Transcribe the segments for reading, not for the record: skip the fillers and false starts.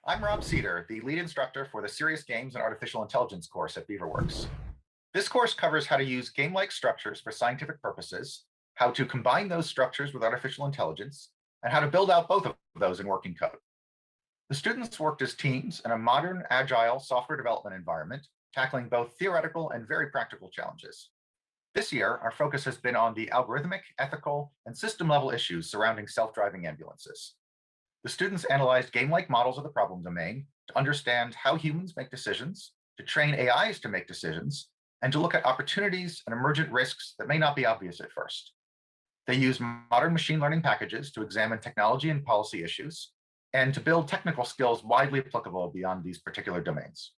I'm Rob Cedar, the lead instructor for the Serious Games and Artificial Intelligence course at Beaverworks. This course covers how to use game-like structures for scientific purposes, how to combine those structures with artificial intelligence, and how to build out both of those in working code. The students worked as teams in a modern, agile software development environment, tackling both theoretical and very practical challenges. This year, our focus has been on the algorithmic, ethical, and system-level issues surrounding self-driving ambulances. The students analyzed game-like models of the problem domain to understand how humans make decisions, to train AIs to make decisions, and to look at opportunities and emergent risks that may not be obvious at first. They use modern machine learning packages to examine technology and policy issues, and to build technical skills widely applicable beyond these particular domains.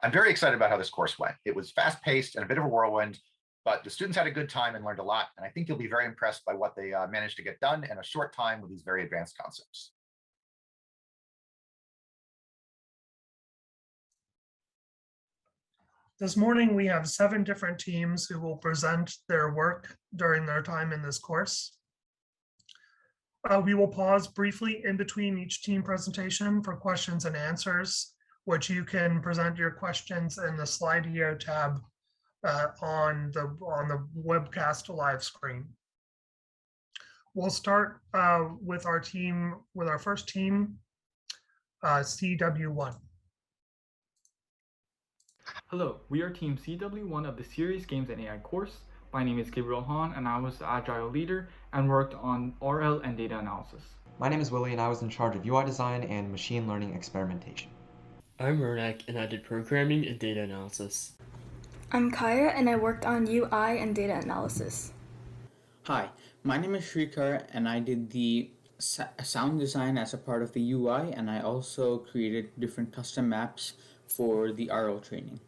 I'm very excited about how this course went. It was fast-paced and a bit of a whirlwind, but the students had a good time and learned a lot, and I think you'll be very impressed by what they managed to get done in a short time with these very advanced concepts. This morning, we have 7 different teams who will present their work during their time in this course. We will pause briefly in between each team presentation for questions and answers, which you can present your questions in the Slido tab on the webcast live screen. We'll start with our first team, CW1. Hello, we are Team CW1 of the Serious Games and AI course. My name is Gabriel Han, and I was the Agile leader and worked on RL and data analysis. My name is Willie, and I was in charge of UI design and machine learning experimentation. I'm Ronak, and I did programming and data analysis. I'm Kaya, and I worked on UI and data analysis. Hi, my name is Shrikar, and I did the sound design as a part of the UI, and I also created different custom maps for the RL training.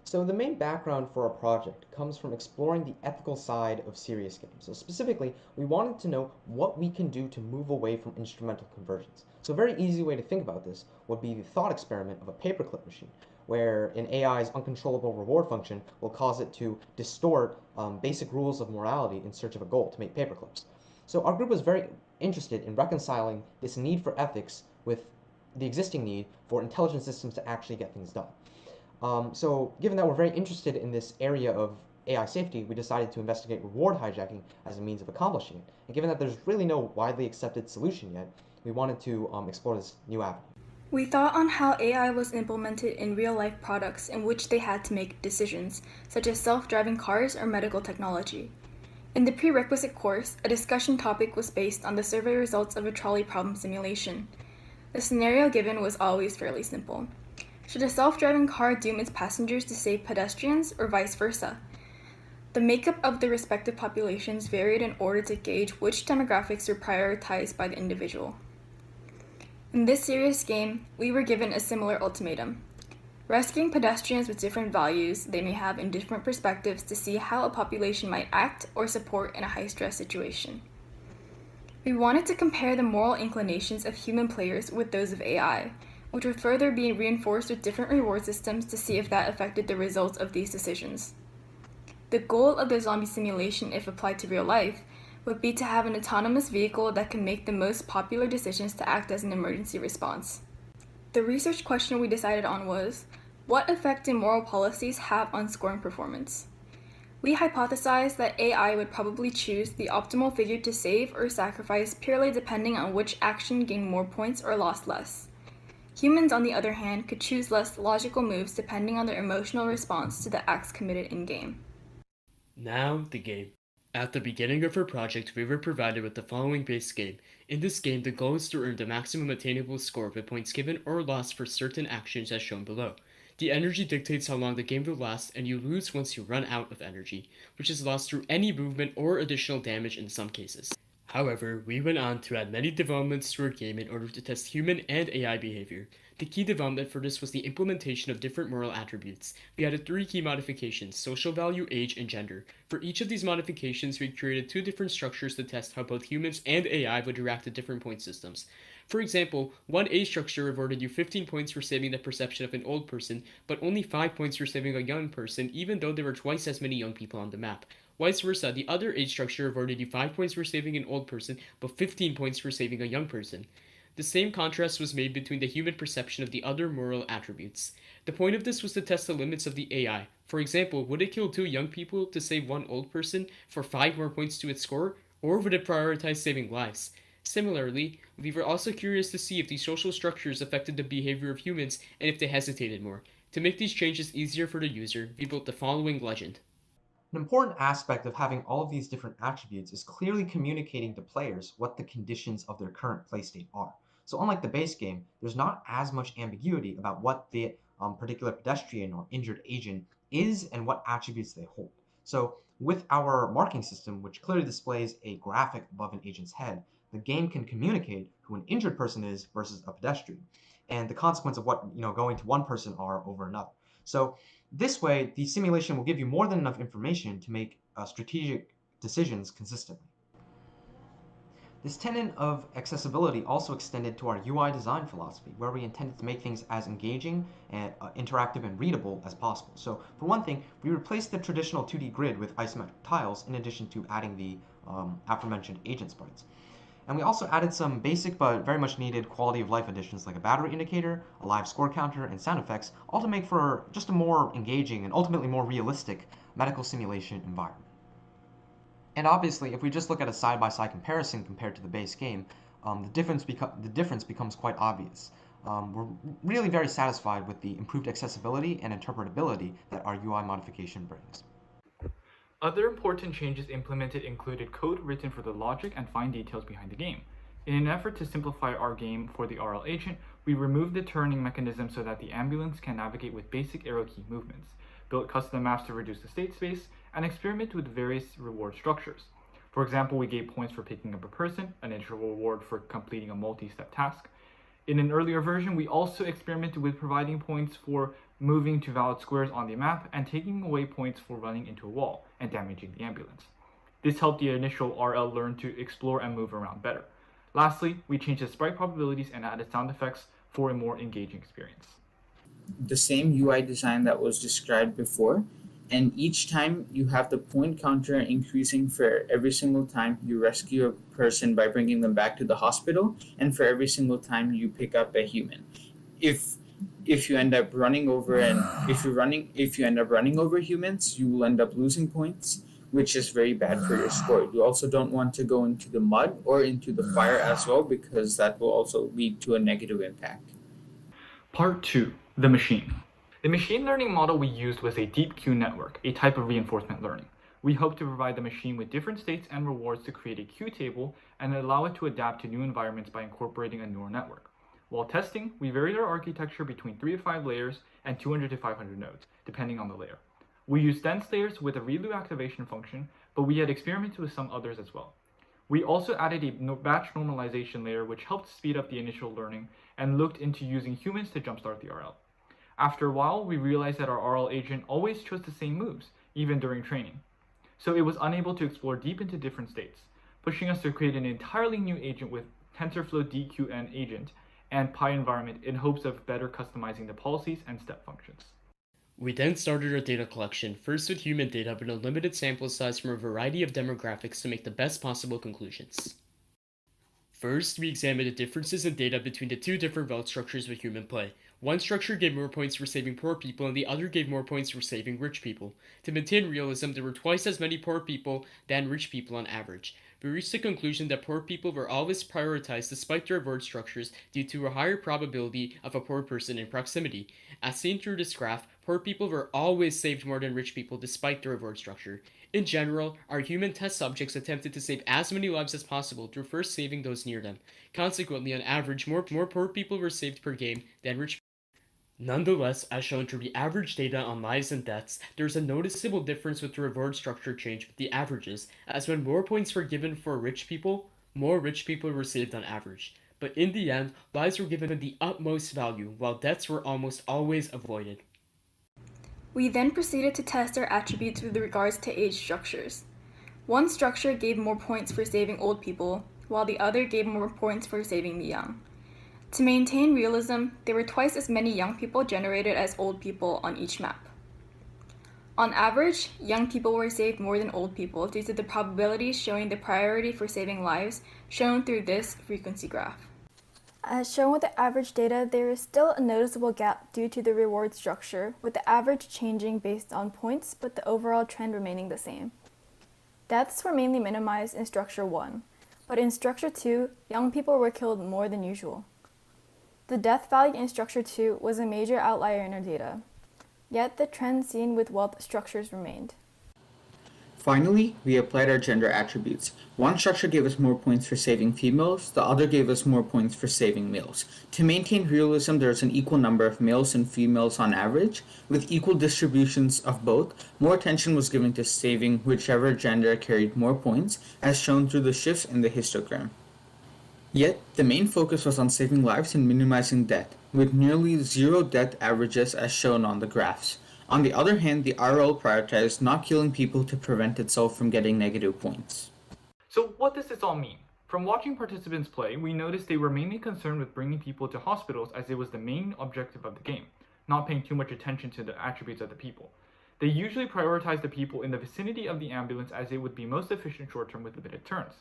So the main background for our project comes from exploring the ethical side of serious games. So specifically, we wanted to know what we can do to move away from instrumental conversions. So a very easy way to think about this would be the thought experiment of a paperclip machine, where an AI's uncontrollable reward function will cause it to distort basic rules of morality in search of a goal to make paperclips. So our group was very interested in reconciling this need for ethics with the existing need for intelligent systems to actually get things done. So given that we're very interested in this area of AI safety, we decided to investigate reward hijacking as a means of accomplishing it. And given that there's really no widely accepted solution yet, we wanted to explore this new avenue. We thought on how AI was implemented in real-life products in which they had to make decisions, such as self-driving cars or medical technology. In the prerequisite course, a discussion topic was based on the survey results of a trolley problem simulation. The scenario given was always fairly simple. Should a self-driving car doom its passengers to save pedestrians, or vice versa? The makeup of the respective populations varied in order to gauge which demographics were prioritized by the individual. In this serious game, we were given a similar ultimatum: rescuing pedestrians with different values they may have in different perspectives to see how a population might act or support in a high-stress situation. We wanted to compare the moral inclinations of human players with those of AI, which would further be reinforced with different reward systems to see if that affected the results of these decisions. The goal of the zombie simulation, if applied to real life, would be to have an autonomous vehicle that can make the most popular decisions to act as an emergency response. The research question we decided on was, what effect do moral policies have on scoring performance? We hypothesized that AI would probably choose the optimal figure to save or sacrifice purely depending on which action gained more points or lost less. Humans, on the other hand, could choose less logical moves depending on their emotional response to the acts committed in-game. Now, the game. At the beginning of our project, we were provided with the following base game. In this game, the goal is to earn the maximum attainable score with points given or lost for certain actions as shown below. The energy dictates how long the game will last, and you lose once you run out of energy, which is lost through any movement or additional damage in some cases. However, we went on to add many developments to our game in order to test human and AI behavior. The key development for this was the implementation of different moral attributes. We added 3 key modifications: social value, age, and gender. For each of these modifications, we created 2 different structures to test how both humans and AI would react to different point systems. For example, one age structure rewarded you 15 points for saving the perception of an old person, but only 5 points for saving a young person, even though there were twice as many young people on the map. Vice versa, the other age structure rewarded you 5 points for saving an old person, but 15 points for saving a young person. The same contrast was made between the human perception of the other moral attributes. The point of this was to test the limits of the AI. For example, would it kill 2 young people to save 1 old person for 5 more points to its score, or would it prioritize saving lives? Similarly, we were also curious to see if these social structures affected the behavior of humans and if they hesitated more. To make these changes easier for the user, we built the following legend. An important aspect of having all of these different attributes is clearly communicating to players what the conditions of their current play state are. So unlike the base game, there's not as much ambiguity about what the particular pedestrian or injured agent is and what attributes they hold. So with our marking system, which clearly displays a graphic above an agent's head, the game can communicate who an injured person is versus a pedestrian, and the consequence of what going to one person are over another. So this way, the simulation will give you more than enough information to make strategic decisions consistently. This tenet of accessibility also extended to our UI design philosophy, where we intended to make things as engaging and interactive and readable as possible. So for one thing, we replaced the traditional 2D grid with isometric tiles in addition to adding the aforementioned agent sprites. And we also added some basic but very much needed quality of life additions like a battery indicator, a live score counter, and sound effects, all to make for just a more engaging and ultimately more realistic medical simulation environment. And obviously, if we just look at a side-by-side comparison compared to the base game, the difference becomes quite obvious. We're really very satisfied with the improved accessibility and interpretability that our UI modification brings. Other important changes implemented included code written for the logic and fine details behind the game. In an effort to simplify our game for the RL agent, we removed the turning mechanism so that the ambulance can navigate with basic arrow key movements, built custom maps to reduce the state space, and experimented with various reward structures. For example, we gave points for picking up a person, an interval reward for completing a multi-step task. In an earlier version, we also experimented with providing points for moving to valid squares on the map and taking away points for running into a wall and damaging the ambulance. This helped the initial RL learn to explore and move around better. Lastly, we changed the sprite probabilities and added sound effects for a more engaging experience. The same UI design that was described before, and each time you have the point counter increasing for every single time you rescue a person by bringing them back to the hospital, and for every single time you pick up a human. If you end up running over humans, you will end up losing points, which is very bad for your score. You also don't want to go into the mud or into the fire as well, because that will also lead to a negative impact. Part 2. The machine. The machine learning model we used was a deep Q network, a type of reinforcement learning. We hope to provide the machine with different states and rewards to create a Q table and allow it to adapt to new environments by incorporating a neural network. While testing, we varied our architecture between 3 to 5 layers and 200 to 500 nodes, depending on the layer. We used dense layers with a ReLU activation function, but we had experimented with some others as well. We also added a batch normalization layer, which helped speed up the initial learning and looked into using humans to jumpstart the RL. After a while, we realized that our RL agent always chose the same moves, even during training. So it was unable to explore deep into different states, pushing us to create an entirely new agent with TensorFlow DQN agent and PyEnvironment in hopes of better customizing the policies and step functions. We then started our data collection, first with human data but a limited sample size from a variety of demographics to make the best possible conclusions. First, we examined the differences in data between the 2 different route structures with human play. One structure gave more points for saving poor people and the other gave more points for saving rich people. To maintain realism, there were twice as many poor people than rich people on average. We reached the conclusion that poor people were always prioritized despite their reward structures due to a higher probability of a poor person in proximity. As seen through this graph, poor people were always saved more than rich people despite their reward structure. In general, our human test subjects attempted to save as many lives as possible through first saving those near them. Consequently, on average, more poor people were saved per game than rich people. Nonetheless, as shown through the average data on lives and deaths, there is a noticeable difference with the reward structure change with the averages, as when more points were given for rich people, more rich people were saved on average. But in the end, lives were given the utmost value, while deaths were almost always avoided. We then proceeded to test our attributes with regards to age structures. One structure gave more points for saving old people, while the other gave more points for saving the young. To maintain realism, there were twice as many young people generated as old people on each map. On average, young people were saved more than old people due to the probabilities showing the priority for saving lives shown through this frequency graph. As shown with the average data, there is still a noticeable gap due to the reward structure, with the average changing based on points, but the overall trend remaining the same. Deaths were mainly minimized in Structure 1, but in Structure 2, young people were killed more than usual. The death value in Structure 2 was a major outlier in our data, yet the trend seen with wealth structures remained. Finally, we applied our gender attributes. One structure gave us more points for saving females, the other gave us more points for saving males. To maintain realism, there is an equal number of males and females on average. With equal distributions of both, more attention was given to saving whichever gender carried more points, as shown through the shifts in the histogram. Yet, the main focus was on saving lives and minimizing death, with nearly zero death averages as shown on the graphs. On the other hand, the RL prioritized not killing people to prevent itself from getting negative points. So what does this all mean? From watching participants play, we noticed they were mainly concerned with bringing people to hospitals as it was the main objective of the game, not paying too much attention to the attributes of the people. They usually prioritized the people in the vicinity of the ambulance as it would be most efficient short-term with limited turns.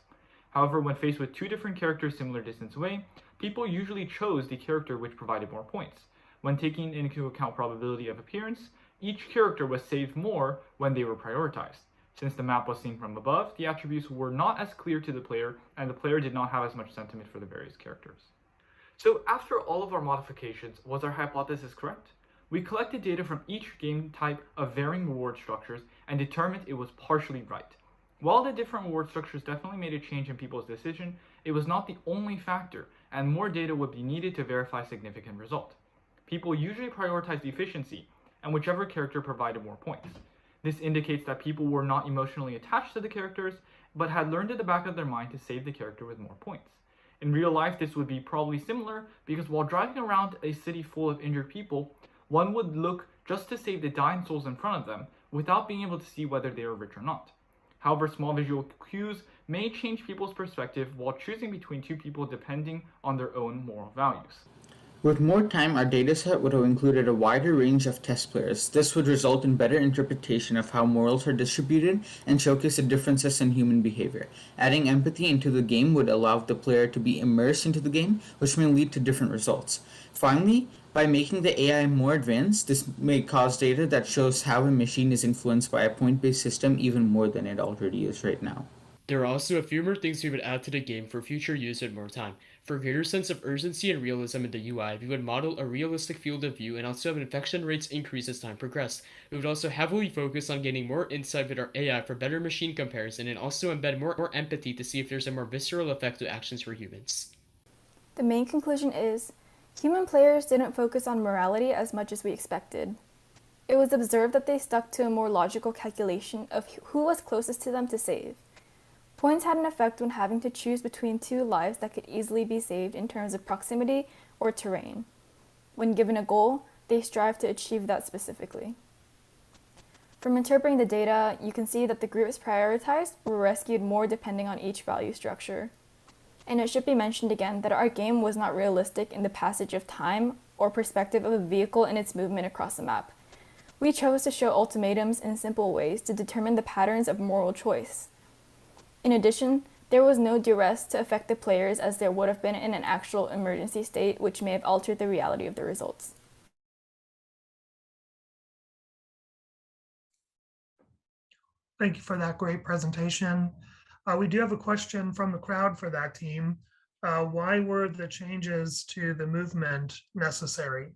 However, when faced with two different characters similar distance away, people usually chose the character which provided more points. When taking into account probability of appearance, each character was saved more when they were prioritized. Since the map was seen from above, the attributes were not as clear to the player, and the player did not have as much sentiment for the various characters. So after all of our modifications, was our hypothesis correct? We collected data from each game type of varying reward structures and determined it was partially right. While the different reward structures definitely made a change in people's decision, it was not the only factor, and more data would be needed to verify significant result. People usually prioritized efficiency, and whichever character provided more points. This indicates that people were not emotionally attached to the characters, but had learned at the back of their mind to save the character with more points. In real life, this would be probably similar, because while driving around a city full of injured people, one would look just to save the dying souls in front of them, without being able to see whether they are rich or not. However, small visual cues may change people's perspective while choosing between two people depending on their own moral values. With more time, our dataset would have included a wider range of test players. This would result in better interpretation of how morals are distributed and showcase the differences in human behavior. Adding empathy into the game would allow the player to be immersed into the game, which may lead to different results. Finally, by making the AI more advanced, this may cause data that shows how a machine is influenced by a point-based system even more than it already is right now. There are also a few more things we would add to the game for future use and more time. For a greater sense of urgency and realism in the UI, we would model a realistic field of view and also have infection rates increase as time progressed. We would also heavily focus on getting more insight with our AI for better machine comparison and also embed more empathy to see if there's a more visceral effect to actions for humans. The main conclusion is, human players didn't focus on morality as much as we expected. It was observed that they stuck to a more logical calculation of who was closest to them to save. Points had an effect when having to choose between two lives that could easily be saved in terms of proximity or terrain. When given a goal, they strive to achieve that specifically. From interpreting the data, you can see that the groups prioritized were rescued more depending on each value structure. And it should be mentioned again that our game was not realistic in the passage of time or perspective of a vehicle and its movement across the map. We chose to show ultimatums in simple ways to determine the patterns of moral choice. In addition, there was no duress to affect the players as there would have been in an actual emergency state, which may have altered the reality of the results. Thank you for that great presentation. We do have a question from the crowd for that team. Why were the changes to the movement necessary?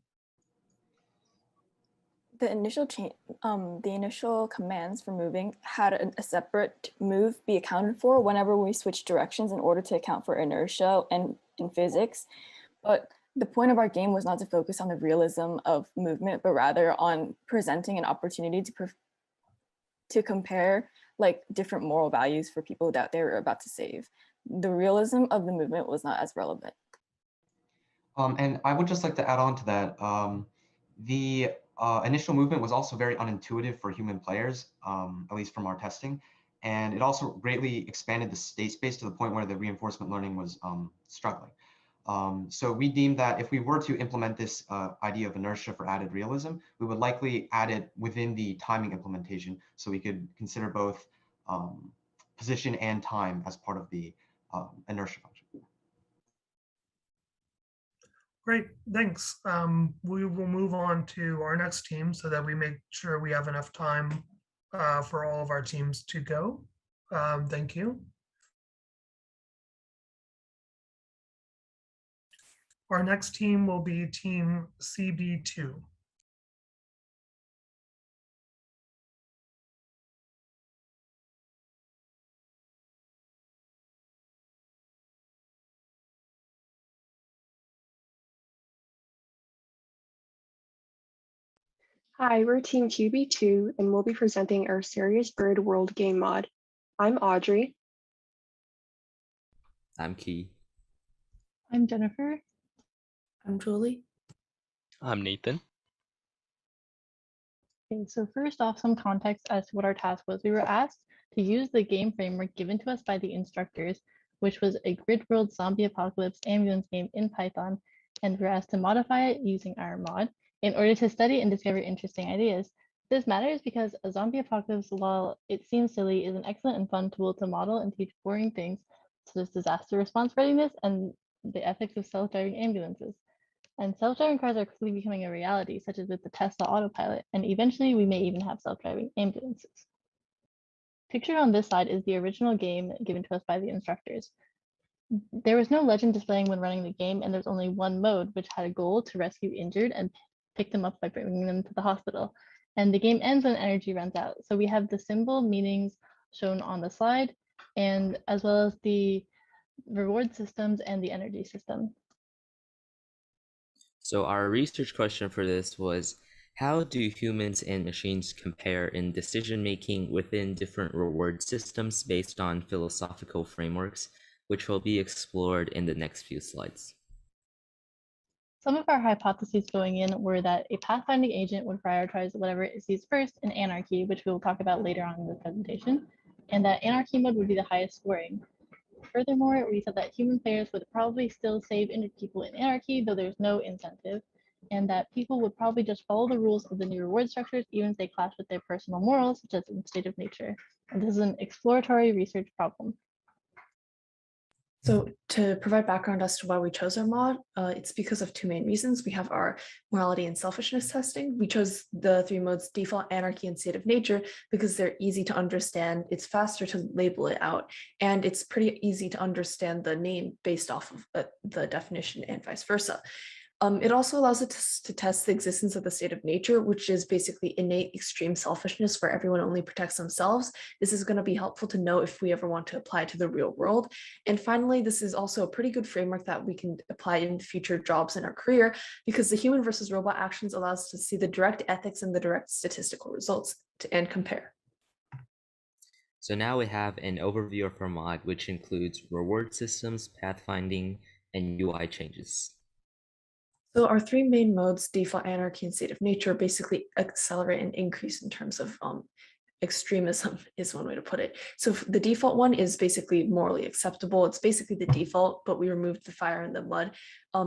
The initial commands for moving had a separate move be accounted for whenever we switched directions in order to account for inertia and in physics. But the point of our game was not to focus on the realism of movement, but rather on presenting an opportunity to compare like different moral values for people that they were about to save. The realism of the movement was not as relevant. And I would just like to add on to that. The initial movement was also very unintuitive for human players, at least from our testing. And it also greatly expanded the state space to the point where the reinforcement learning was struggling. So we deemed that if we were to implement this idea of inertia for added realism, we would likely add it within the timing implementation, so we could consider both position and time as part of the inertia function. Great, thanks. We will move on to our next team so that we make sure we have enough time for all of our teams to go. Thank you. Our next team will be Team CB2. Hi, we're Team QB2, and we'll be presenting our Serious Bird World game mod. I'm Audrey. I'm Key. I'm Jennifer. I'm Julie. I'm Nathan. Okay, so first off, some context as to what our task was. We were asked to use the game framework given to us by the instructors, which was a grid world zombie apocalypse ambulance game in Python, and we were asked to modify it using our mod in order to study and discover interesting ideas. This matters because a zombie apocalypse, while it seems silly, is an excellent and fun tool to model and teach boring things such as disaster response readiness and the ethics of self-driving ambulances. And self-driving cars are quickly becoming a reality, such as with the Tesla Autopilot, and eventually we may even have self-driving ambulances. Pictured on this slide is the original game given to us by the instructors. There was no legend displaying when running the game, and there's only one mode, which had a goal to rescue injured and pick them up by bringing them to the hospital. And the game ends when energy runs out. So we have the symbol meanings shown on the slide, and as well as the reward systems and the energy system. So our research question for this was, how do humans and machines compare in decision making within different reward systems based on philosophical frameworks, which will be explored in the next few slides. Some of our hypotheses going in were that a pathfinding agent would prioritize whatever it sees first in anarchy, which we will talk about later on in the presentation, and that anarchy mode would be the highest scoring. Furthermore, we said that human players would probably still save injured people in anarchy, though there's no incentive, and that people would probably just follow the rules of the new reward structures, even if they clash with their personal morals, such as in State of Nature. And this is an exploratory research problem. So to provide background as to why we chose our mod, it's because of two main reasons. We have our morality and selfishness testing. We chose the three modes, default, anarchy, and state of nature, because they're easy to understand. It's faster to label it out, and it's pretty easy to understand the name based off of the definition and vice versa. It also allows us to test the existence of the state of nature, which is basically innate extreme selfishness where everyone only protects themselves. This is going to be helpful to know if we ever want to apply to the real world. And finally, this is also a pretty good framework that we can apply in future jobs in our career, because the human versus robot actions allows us to see the direct ethics and the direct statistical results and compare. So now we have an overview of our mod, which includes reward systems, pathfinding, and UI changes. So our three main modes, default, anarchy, and state of nature, basically accelerate and increase in terms of extremism is one way to put it. So the default one is basically morally acceptable. It's basically the default, but we removed the fire and the mud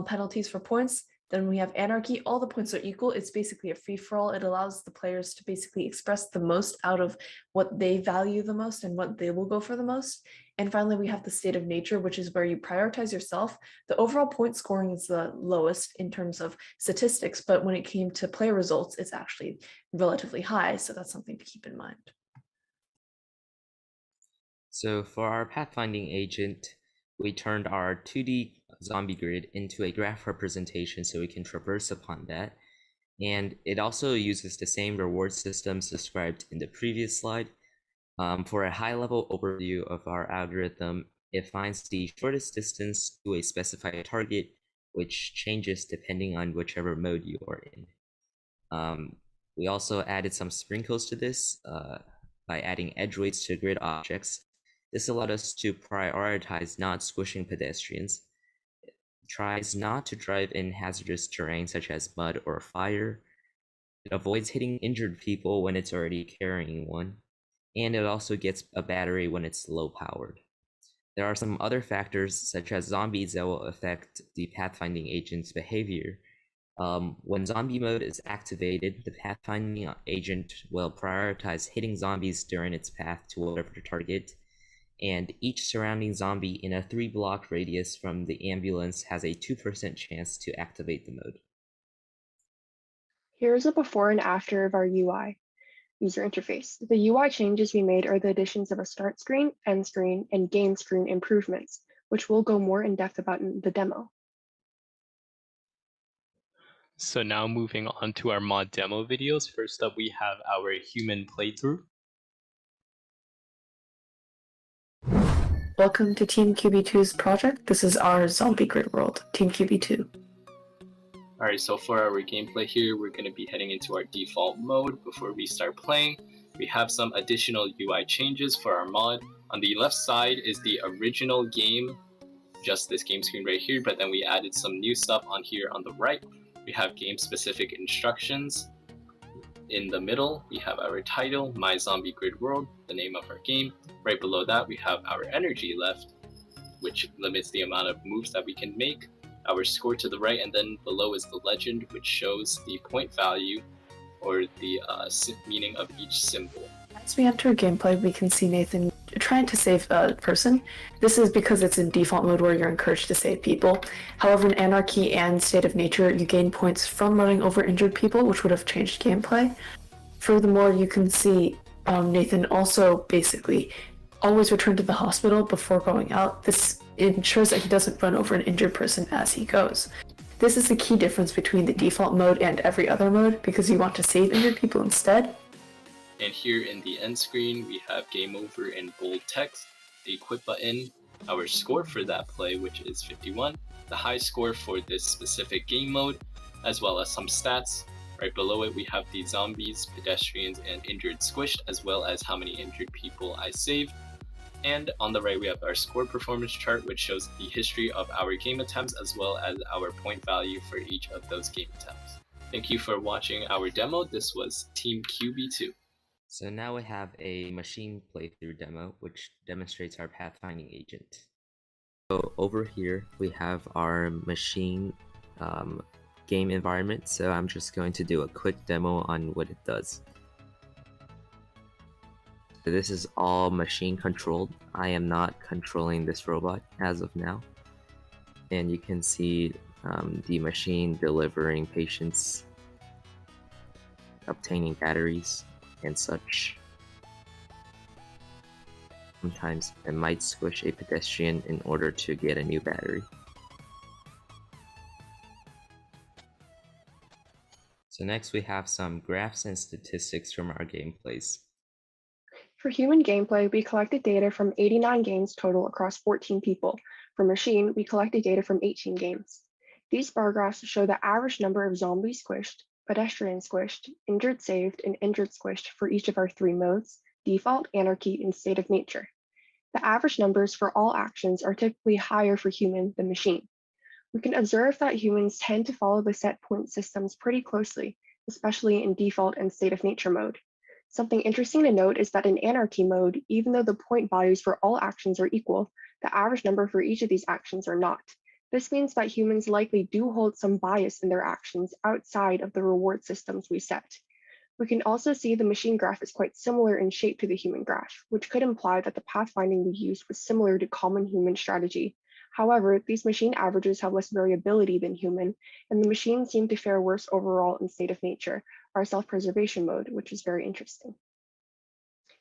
penalties for points. Then we have anarchy, all the points are equal. It's basically a free-for-all. It allows the players to basically express the most out of what they value the most and what they will go for the most. And finally, we have the state of nature, which is where you prioritize yourself. The overall point scoring is the lowest in terms of statistics, but when it came to player results, it's actually relatively high. So that's something to keep in mind. So for our pathfinding agent, we turned our 2D zombie grid into a graph representation so we can traverse upon that. And it also uses the same reward systems described in the previous slide. For a high-level overview of our algorithm, it finds the shortest distance to a specified target, which changes depending on whichever mode you are in. We also added some sprinkles to this by adding edge weights to grid objects. This allowed us to prioritize not squishing pedestrians. It tries not to drive in hazardous terrain such as mud or fire. It avoids hitting injured people when it's already carrying one. And it also gets a battery when it's low powered. There are some other factors such as zombies that will affect the pathfinding agent's behavior. When zombie mode is activated, the pathfinding agent will prioritize hitting zombies during its path to whatever target. and each surrounding zombie in a 3-block radius from the ambulance has a 2% chance to activate the mode. Here's a before and after of our UI, user interface. The UI changes we made are the additions of a start screen, end screen, and game screen improvements, which we'll go more in depth about in the demo. So now moving on to our mod demo videos. First up, we have our human playthrough. Welcome to Team QB2's project. This is our zombie grid world, Team QB2. Alright, so for our gameplay here, we're going to be heading into our default mode. Before we start playing, we have some additional UI changes for our mod. On the left side is the original game, just this game screen right here, but then we added some new stuff on here on the right. We have game-specific instructions. In the middle, we have our title, My Zombie Grid World, the name of our game. Right below that, we have our energy left, which limits the amount of moves that we can make. Our score to the right, and then below is the legend, which shows the point value or the meaning of each symbol. As we enter gameplay, we can see Nathan trying to save a person. This is because it's in default mode where you're encouraged to save people. However, in Anarchy and State of Nature, you gain points from running over injured people, which would have changed gameplay. Furthermore, you can see Nathan also basically always return to the hospital before going out. This ensures that he doesn't run over an injured person as he goes. This is the key difference between the default mode and every other mode, because you want to save injured people instead. And here in the end screen, we have game over in bold text, the quit button, our score for that play, which is 51, the high score for this specific game mode, as well as some stats. Right below it, we have the zombies, pedestrians, and injured squished, as well as how many injured people I saved. And on the right, we have our score performance chart, which shows the history of our game attempts, as well as our point value for each of those game attempts. Thank you for watching our demo. This was Team QB2. So now we have a machine playthrough demo, which demonstrates our pathfinding agent. So over here, we have our machine game environment. So I'm just going to do a quick demo on what it does. So this is all machine controlled. I am not controlling this robot as of now. And you can see the machine delivering patients, obtaining batteries, and such. Sometimes it might squish a pedestrian in order to get a new battery. So next we have some graphs and statistics from our gameplays. For human gameplay, we collected data from 89 games total across 14 people. For machine, we collected data from 18 games. These bar graphs show the average number of zombies squished, pedestrian squished, injured saved, and injured squished for each of our 3 modes, default, anarchy, and state of nature. The average numbers for all actions are typically higher for human than machine. We can observe that humans tend to follow the set point systems pretty closely, especially in default and state of nature mode. Something interesting to note is that in anarchy mode, even though the point values for all actions are equal, the average number for each of these actions are not. This means that humans likely do hold some bias in their actions outside of the reward systems we set. We can also see the machine graph is quite similar in shape to the human graph, which could imply that the pathfinding we used was similar to common human strategy. However, these machine averages have less variability than human, and the machines seem to fare worse overall in state of nature, our self-preservation mode, which is very interesting.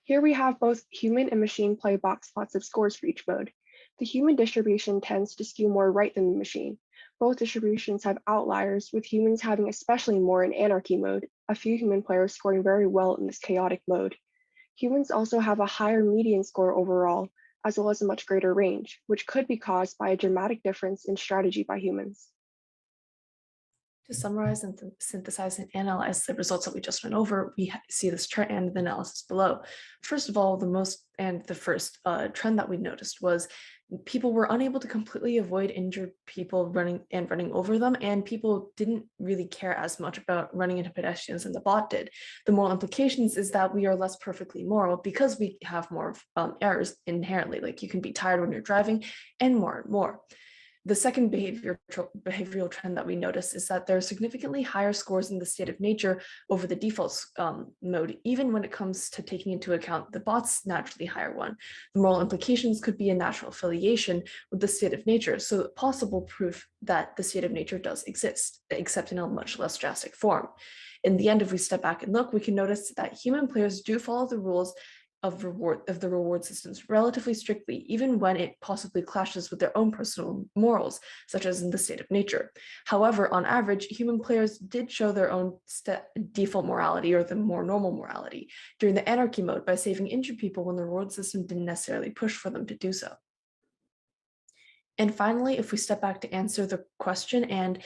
Here we have both human and machine play box plots of scores for each mode. The human distribution tends to skew more right than the machine. Both distributions have outliers, with humans having especially more in anarchy mode, a few human players scoring very well in this chaotic mode. Humans also have a higher median score overall, as well as a much greater range, which could be caused by a dramatic difference in strategy by humans. To summarize and synthesize and analyze the results that we just went over, we see this chart and the analysis below. First of all, the first trend that we noticed was people were unable to completely avoid injured people running over them, and people didn't really care as much about running into pedestrians than the bot did. The moral implications is that we are less perfectly moral because we have more errors inherently, like you can be tired when you're driving and more and more. The second behavioral trend that we notice is that there are significantly higher scores in the state of nature over the default mode, even when it comes to taking into account the bot's naturally higher one. The moral implications could be a natural affiliation with the state of nature, so possible proof that the state of nature does exist, except in a much less drastic form. In the end, if we step back and look, we can notice that human players do follow the rules of the reward systems relatively strictly, even when it possibly clashes with their own personal morals, such as in the state of nature. However, on average, human players did show their own default morality, or the more normal morality, during the anarchy mode by saving injured people when the reward system didn't necessarily push for them to do so. And finally, if we step back to answer the question and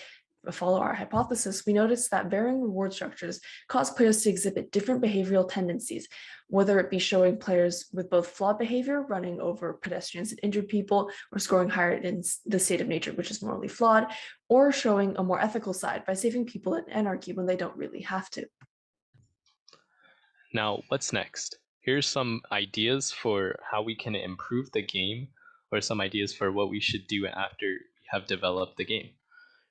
follow our hypothesis, we notice that varying reward structures cause players to exhibit different behavioral tendencies, whether it be showing players with both flawed behavior, running over pedestrians and injured people, or scoring higher in the state of nature, which is morally flawed, or showing a more ethical side by saving people in anarchy when they don't really have to. Now, what's next? Here's some ideas for how we can improve the game, or some ideas for what we should do after we have developed the game.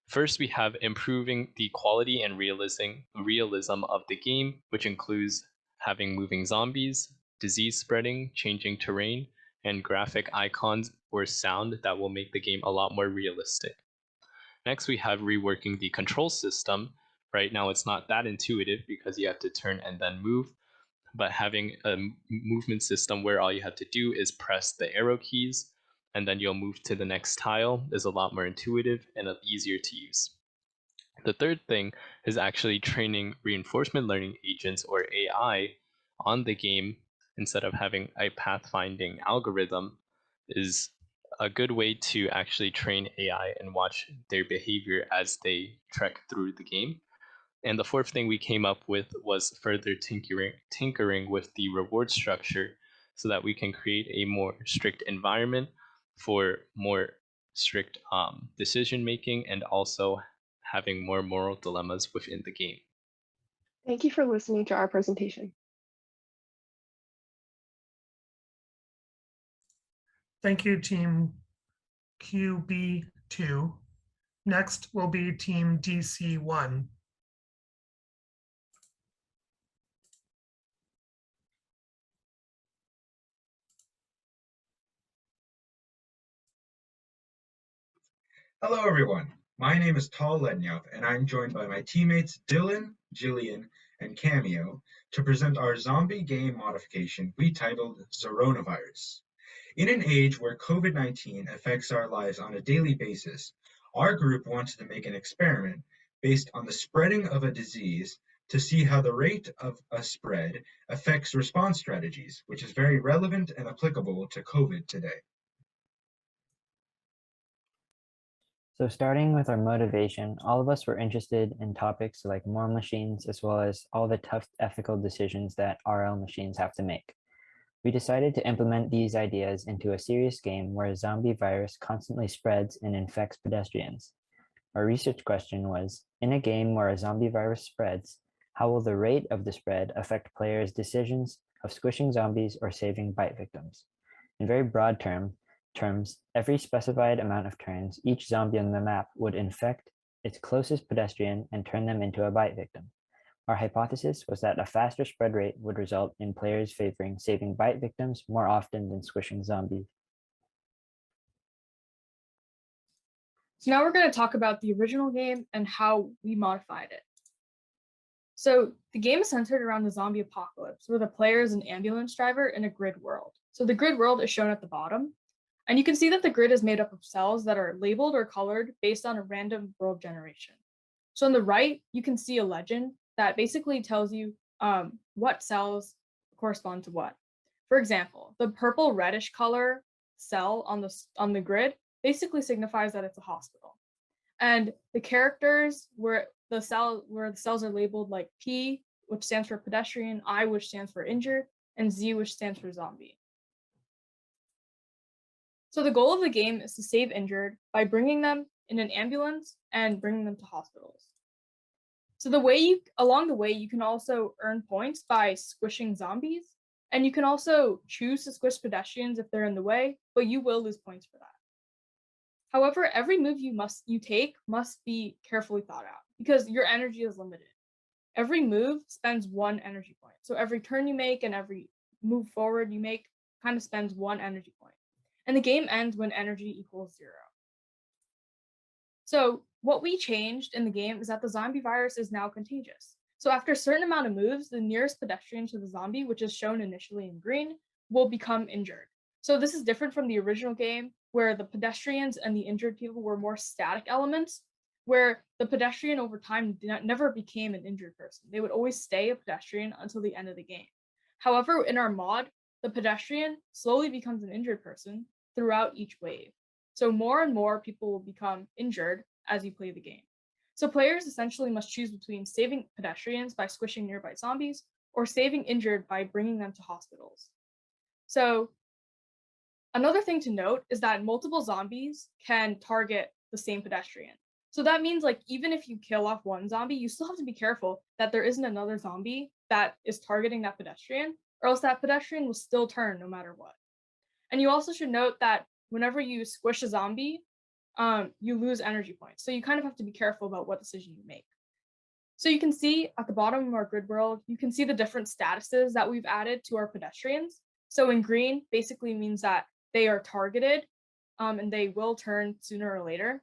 First, we have improving the quality and realism of the game, which includes having moving zombies, disease spreading, changing terrain, and graphic icons or sound that will make the game a lot more realistic. Next, we have reworking the control system. Right now, it's not that intuitive because you have to turn and then move, but having a movement system where all you have to do is press the arrow keys and then you'll move to the next tile is a lot more intuitive and easier to use. The third thing is actually training reinforcement learning agents, or AI, on the game instead of having a pathfinding algorithm is a good way to actually train AI and watch their behavior as they trek through the game. And the fourth thing we came up with was further tinkering with the reward structure so that we can create a more strict environment for more strict decision making, and also having more moral dilemmas within the game. Thank you for listening to our presentation. Thank you, Team QB2. Next will be Team DC1. Hello, everyone. My name is Tal Lednyov, and I'm joined by my teammates Dylan, Jillian, and Cameo to present our zombie game modification we titled Zoronavirus. In an age where COVID-19 affects our lives on a daily basis, our group wanted to make an experiment based on the spreading of a disease to see how the rate of a spread affects response strategies, which is very relevant and applicable to COVID today. So starting with our motivation, all of us were interested in topics like more machines, as well as all the tough ethical decisions that RL machines have to make. We decided to implement these ideas into a serious game where a zombie virus constantly spreads and infects pedestrians. Our research question was, in a game where a zombie virus spreads, how will the rate of the spread affect players' decisions of squishing zombies or saving bite victims? In very broad terms, every specified amount of turns, each zombie on the map would infect its closest pedestrian and turn them into a bite victim. Our hypothesis was that a faster spread rate would result in players favoring saving bite victims more often than squishing zombies. So now we're going to talk about the original game and how we modified it. So the game is centered around the zombie apocalypse, where the player is an ambulance driver in a grid world. So the grid world is shown at the bottom. And you can see that the grid is made up of cells that are labeled or colored based on a random world generation. So on the right, you can see a legend that basically tells you what cells correspond to what. For example, the purple reddish color cell on the grid basically signifies that it's a hospital. And the characters where the cells are labeled like P, which stands for pedestrian, I, which stands for injured, and Z, which stands for zombie. So the goal of the game is to save injured by bringing them in an ambulance and bringing them to hospitals. So along the way, you can also earn points by squishing zombies, and you can also choose to squish pedestrians if they're in the way, but you will lose points for that. However, every move you take must be carefully thought out because your energy is limited. Every move spends 1 energy point. So every turn you make and every move forward you make kind of spends 1 energy point. And the game ends when energy equals 0. So what we changed in the game is that the zombie virus is now contagious. So after a certain amount of moves, the nearest pedestrian to the zombie, which is shown initially in green, will become injured. So this is different from the original game where the pedestrians and the injured people were more static elements, where the pedestrian over time never became an injured person. They would always stay a pedestrian until the end of the game. However, in our mod, the pedestrian slowly becomes an injured person throughout each wave. So more and more people will become injured as you play the game. So players essentially must choose between saving pedestrians by squishing nearby zombies or saving injured by bringing them to hospitals. So another thing to note is that multiple zombies can target the same pedestrian. So that means like even if you kill off one zombie, you still have to be careful that there isn't another zombie that is targeting that pedestrian, or else that pedestrian will still turn no matter what. And you also should note that whenever you squish a zombie, you lose energy points. So you kind of have to be careful about what decision you make. So you can see at the bottom of our grid world, you can see the different statuses that we've added to our pedestrians. So in green basically means that they are targeted and they will turn sooner or later.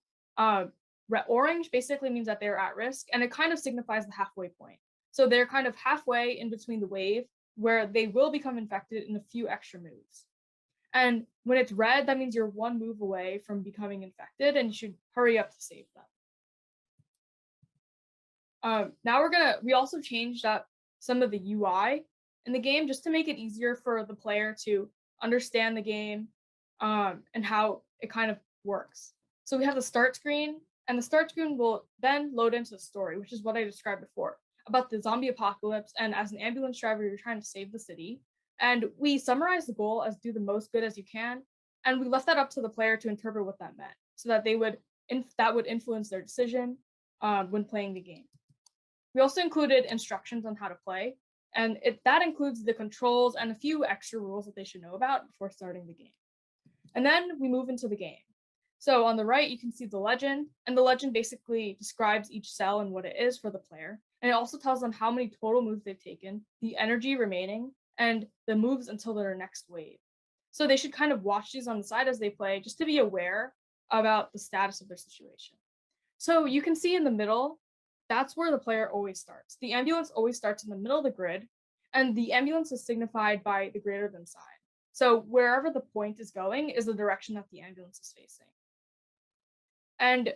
Orange basically means that they're at risk, and it kind of signifies the halfway point. So they're kind of halfway in between the wave where they will become infected in a few extra moves. And when it's red, that means you're 1 move away from becoming infected and you should hurry up to save them. Now we also changed up some of the UI in the game just to make it easier for the player to understand the game and how it kind of works. So we have the start screen, and the start screen will then load into the story, which is what I described before, about the zombie apocalypse, and as an ambulance driver, you're trying to save the city. And we summarize the goal as do the most good as you can, and we left that up to the player to interpret what that meant, so that that would influence their decision when playing the game. We also included instructions on how to play, and that includes the controls and a few extra rules that they should know about before starting the game. And then we move into the game. So on the right, you can see the legend, and the legend basically describes each cell and what it is for the player. And it also tells them how many total moves they've taken, the energy remaining, and the moves until their next wave. So they should kind of watch these on the side as they play just to be aware about the status of their situation. So you can see in the middle, that's where the player always starts. The ambulance always starts in the middle of the grid, and the ambulance is signified by the greater than sign. So wherever the point is going is the direction that the ambulance is facing. And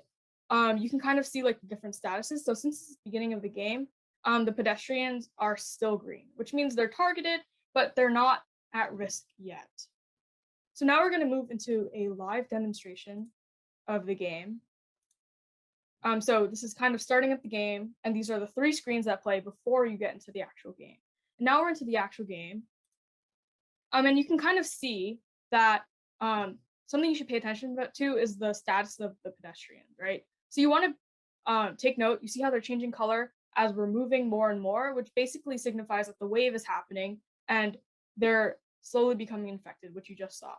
you can kind of see like the different statuses. So since it's the beginning of the game, the pedestrians are still green, which means they're targeted, but they're not at risk yet. So now we're going to move into a live demonstration of the game. So this is kind of starting up the game, and these are the 3 screens that play before you get into the actual game. And now we're into the actual game. And you can kind of see that something you should pay attention to is the status of the pedestrian, right? So you want to take note, you see how they're changing color as we're moving more and more, which basically signifies that the wave is happening and they're slowly becoming infected, which you just saw.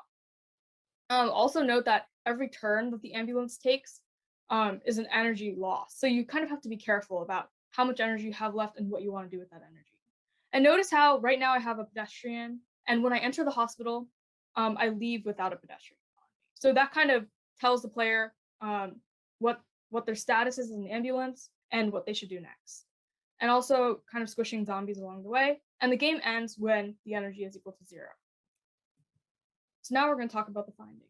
Also note that every turn that the ambulance takes is an energy loss. So you kind of have to be careful about how much energy you have left and what you want to do with that energy. And notice how right now I have a pedestrian, and when I enter the hospital, I leave without a pedestrian on me. So that kind of tells the player what their status is in the ambulance and what they should do next. And also kind of squishing zombies along the way. And the game ends when the energy is equal to 0. So now we're going to talk about the findings.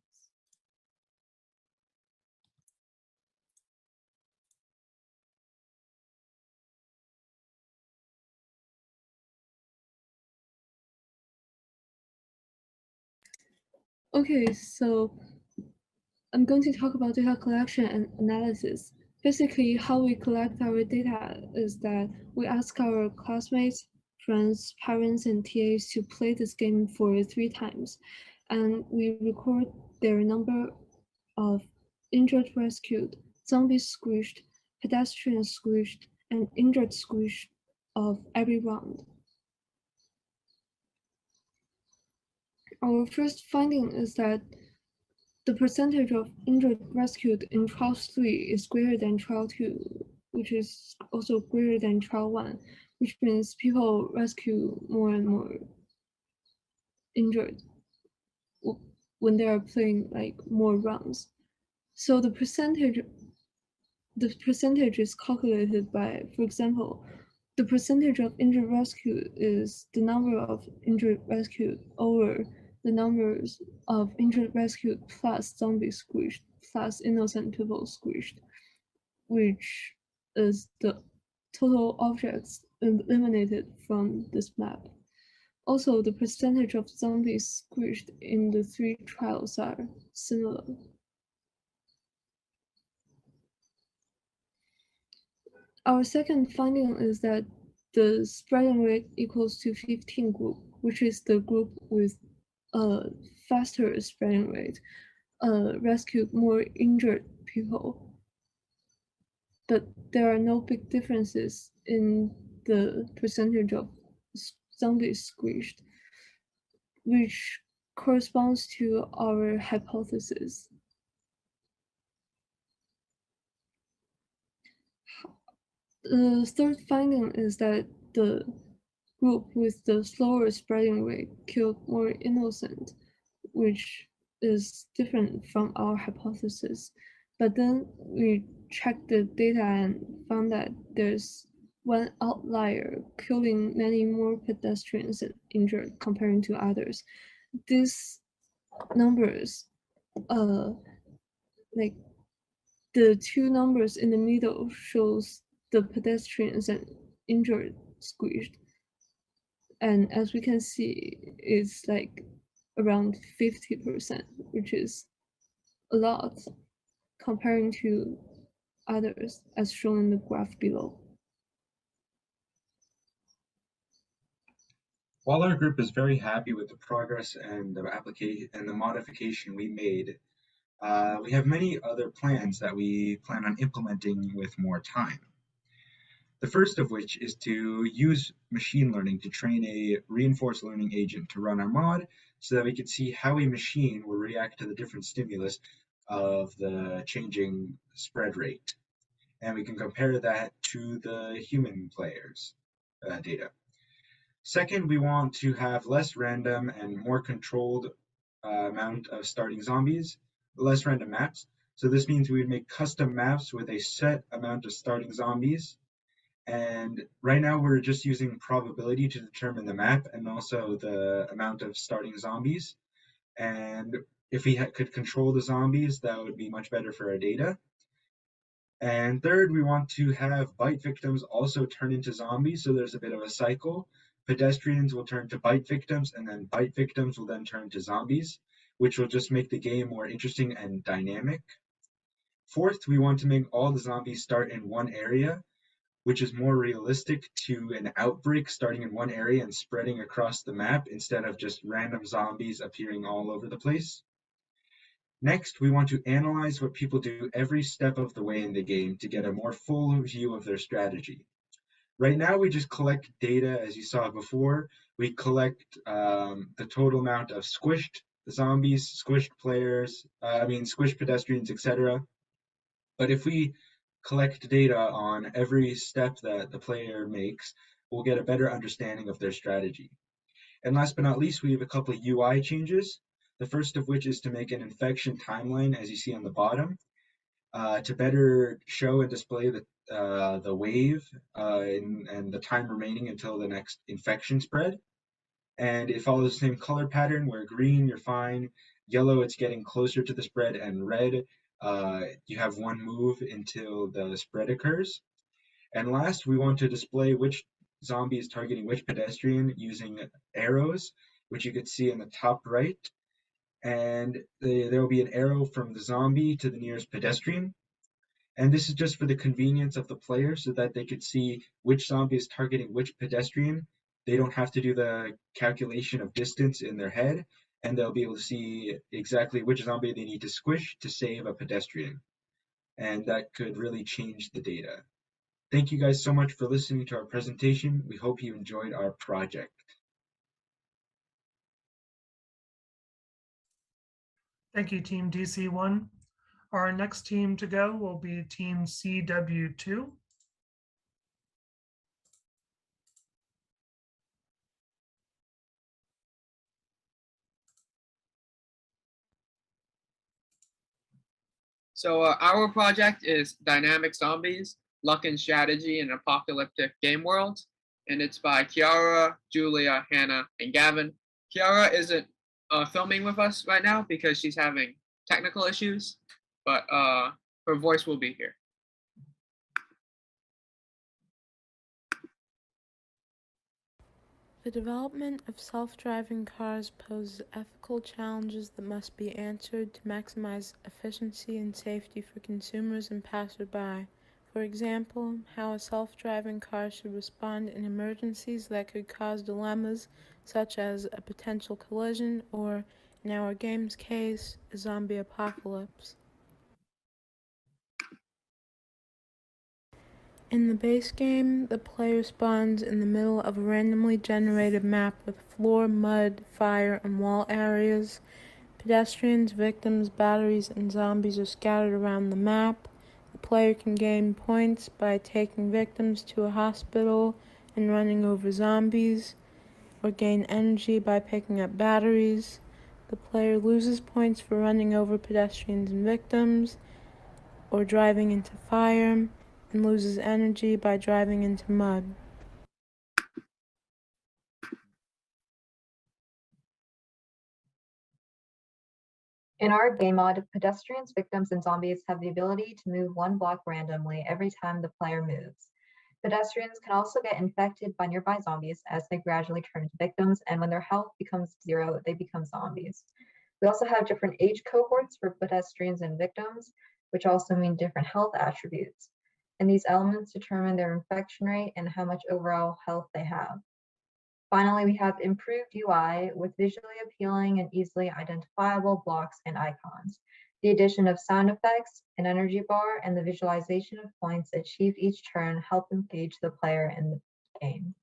Okay, so I'm going to talk about data collection and analysis. Basically, how we collect our data is that we ask our classmates, friends, parents, and TAs to play this game for 3 times, and we record their number of injured rescued, zombies squished, pedestrians squished, and injured squished of every round. Our first finding is that the percentage of injured rescued in trial 3 is greater than trial 2, which is also greater than trial 1, which means people rescue more and more injured when they are playing like more rounds. So the percentage is calculated by, for example, the percentage of injured rescued is the number of injured rescued over the numbers of injured rescued plus zombies squished plus innocent people squished, which is the total objects eliminated from this map. Also, the percentage of zombies squished in the 3 trials are similar. Our second finding is that the spreading rate equals to 15 group, which is the group with a faster spreading rate, rescued more injured people. But there are no big differences in the percentage of zombies squished, which corresponds to our hypothesis. The third finding is that the group with the slower spreading rate killed more innocent, which is different from our hypothesis. But then we checked the data and found that there's one outlier killing many more pedestrians and injured comparing to others. These numbers, like the two numbers in the middle shows the pedestrians and injured squished. And as we can see, it's like around 50%, which is a lot comparing to others as shown in the graph below. While our group is very happy with the progress and the application and the modification we made, we have many other plans that we plan on implementing with more time. The first of which is to use machine learning to train a reinforced learning agent to run our mod so that we can see how a machine will react to the different stimulus of the changing spread rate. And we can compare that to the human players' data. Second, we want to have less random and more controlled amount of starting zombies, less random maps. So this means we would make custom maps with a set amount of starting zombies. And right now we're just using probability to determine the map and also the amount of starting zombies. And if we could control the zombies, that would be much better for our data. And third, we want to have bite victims also turn into zombies, so there's a bit of a cycle. Pedestrians will turn to bite victims, and then bite victims will then turn to zombies, which will just make the game more interesting and dynamic. Fourth, we want to make all the zombies start in one area, which is more realistic to an outbreak starting in one area and spreading across the map instead of just random zombies appearing all over the place. Next, we want to analyze what people do every step of the way in the game to get a more full view of their strategy. Right now, we just collect data, as you saw before. We collect the total amount of squished zombies, squished players, squished pedestrians, etc. But if we collect data on every step that the player makes, we'll get a better understanding of their strategy. And last but not least, we have a couple of UI changes. The first of which is to make an infection timeline, as you see on the bottom, to better show and display the wave and the time remaining until the next infection spread. And it follows the same color pattern where green, you're fine, yellow, it's getting closer to the spread, and red, you have one move until the spread occurs. And last, we want to display which zombie is targeting which pedestrian using arrows, which you could see in the top right. And there will be an arrow from the zombie to the nearest pedestrian. And this is just for the convenience of the player so that they could see which zombie is targeting which pedestrian. They don't have to do the calculation of distance in their head, and they'll be able to see exactly which zombie they need to squish to save a pedestrian. And that could really change the data. Thank you guys so much for listening to our presentation. We hope you enjoyed our project. Thank you, Team DC1. Our next team to go will be Team CW2. So our project is Dynamic Zombies, Luck and Strategy in an Apocalyptic Game World, and it's by Kiara, Julia, Hannah, and Gavin. Kiara isn't filming with us right now because she's having technical issues, but her voice will be here. The development of self-driving cars poses ethical challenges that must be answered to maximize efficiency and safety for consumers and passersby. For example, how a self-driving car should respond in emergencies that could cause dilemmas such as a potential collision or, in our game's case, a zombie apocalypse. In the base game, the player spawns in the middle of a randomly generated map with floor, mud, fire, and wall areas. Pedestrians, victims, batteries, and zombies are scattered around the map. The player can gain points by taking victims to a hospital and running over zombies, or gain energy by picking up batteries. The player loses points for running over pedestrians and victims, or driving into fire, and loses energy by driving into mud. In our game mod, pedestrians, victims, and zombies have the ability to move one block randomly every time the player moves. Pedestrians can also get infected by nearby zombies as they gradually turn into victims, and when their health becomes 0, they become zombies. We also have different age cohorts for pedestrians and victims, which also mean different health attributes. And these elements determine their infection rate and how much overall health they have. Finally, we have improved UI with visually appealing and easily identifiable blocks and icons. The addition of sound effects, an energy bar, and the visualization of points achieved each turn help engage the player in the game.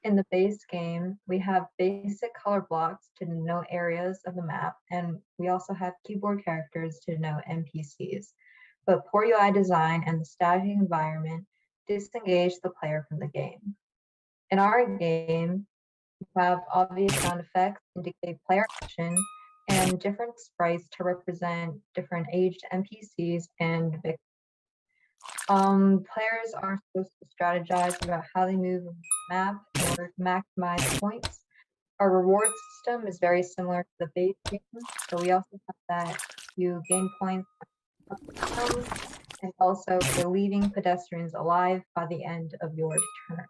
In the base game, we have basic color blocks to denote areas of the map, and we also have keyboard characters to denote NPCs. But poor UI design and the static environment disengage the player from the game. In our game, we have obvious sound effects to indicate player action and different sprites to represent different aged NPCs and victims. Players are supposed to strategize about how they move the map in order to maximize points. Our reward system is very similar to the base game, so we also have that you gain points and also for leaving pedestrians alive by the end of your turn.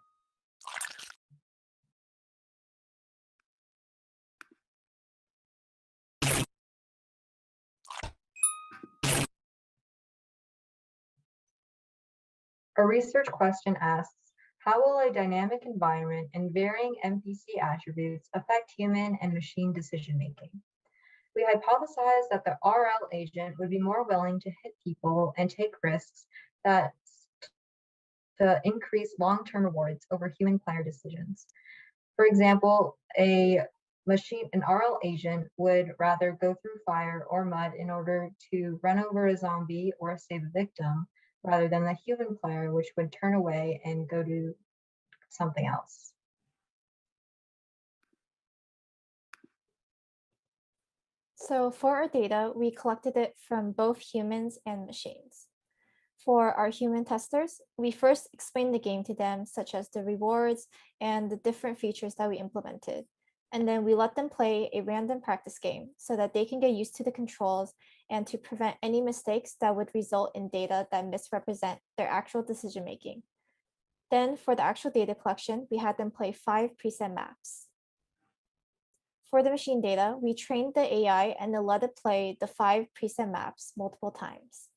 A research question asks, how will a dynamic environment and varying NPC attributes affect human and machine decision-making? We hypothesized that the RL agent would be more willing to hit people and take risks that to increase long-term rewards over human player decisions. For example, an RL agent would rather go through fire or mud in order to run over a zombie or save a victim, rather than the human player, which would turn away and go do something else. So for our data, we collected it from both humans and machines. For our human testers, we first explained the game to them, such as the rewards and the different features that we implemented. And then we let them play a random practice game so that they can get used to the controls and to prevent any mistakes that would result in data that misrepresent their actual decision making. Then for the actual data collection, we had them play 5 preset maps. For the machine data, we trained the AI and then let it play the 5 preset maps multiple times.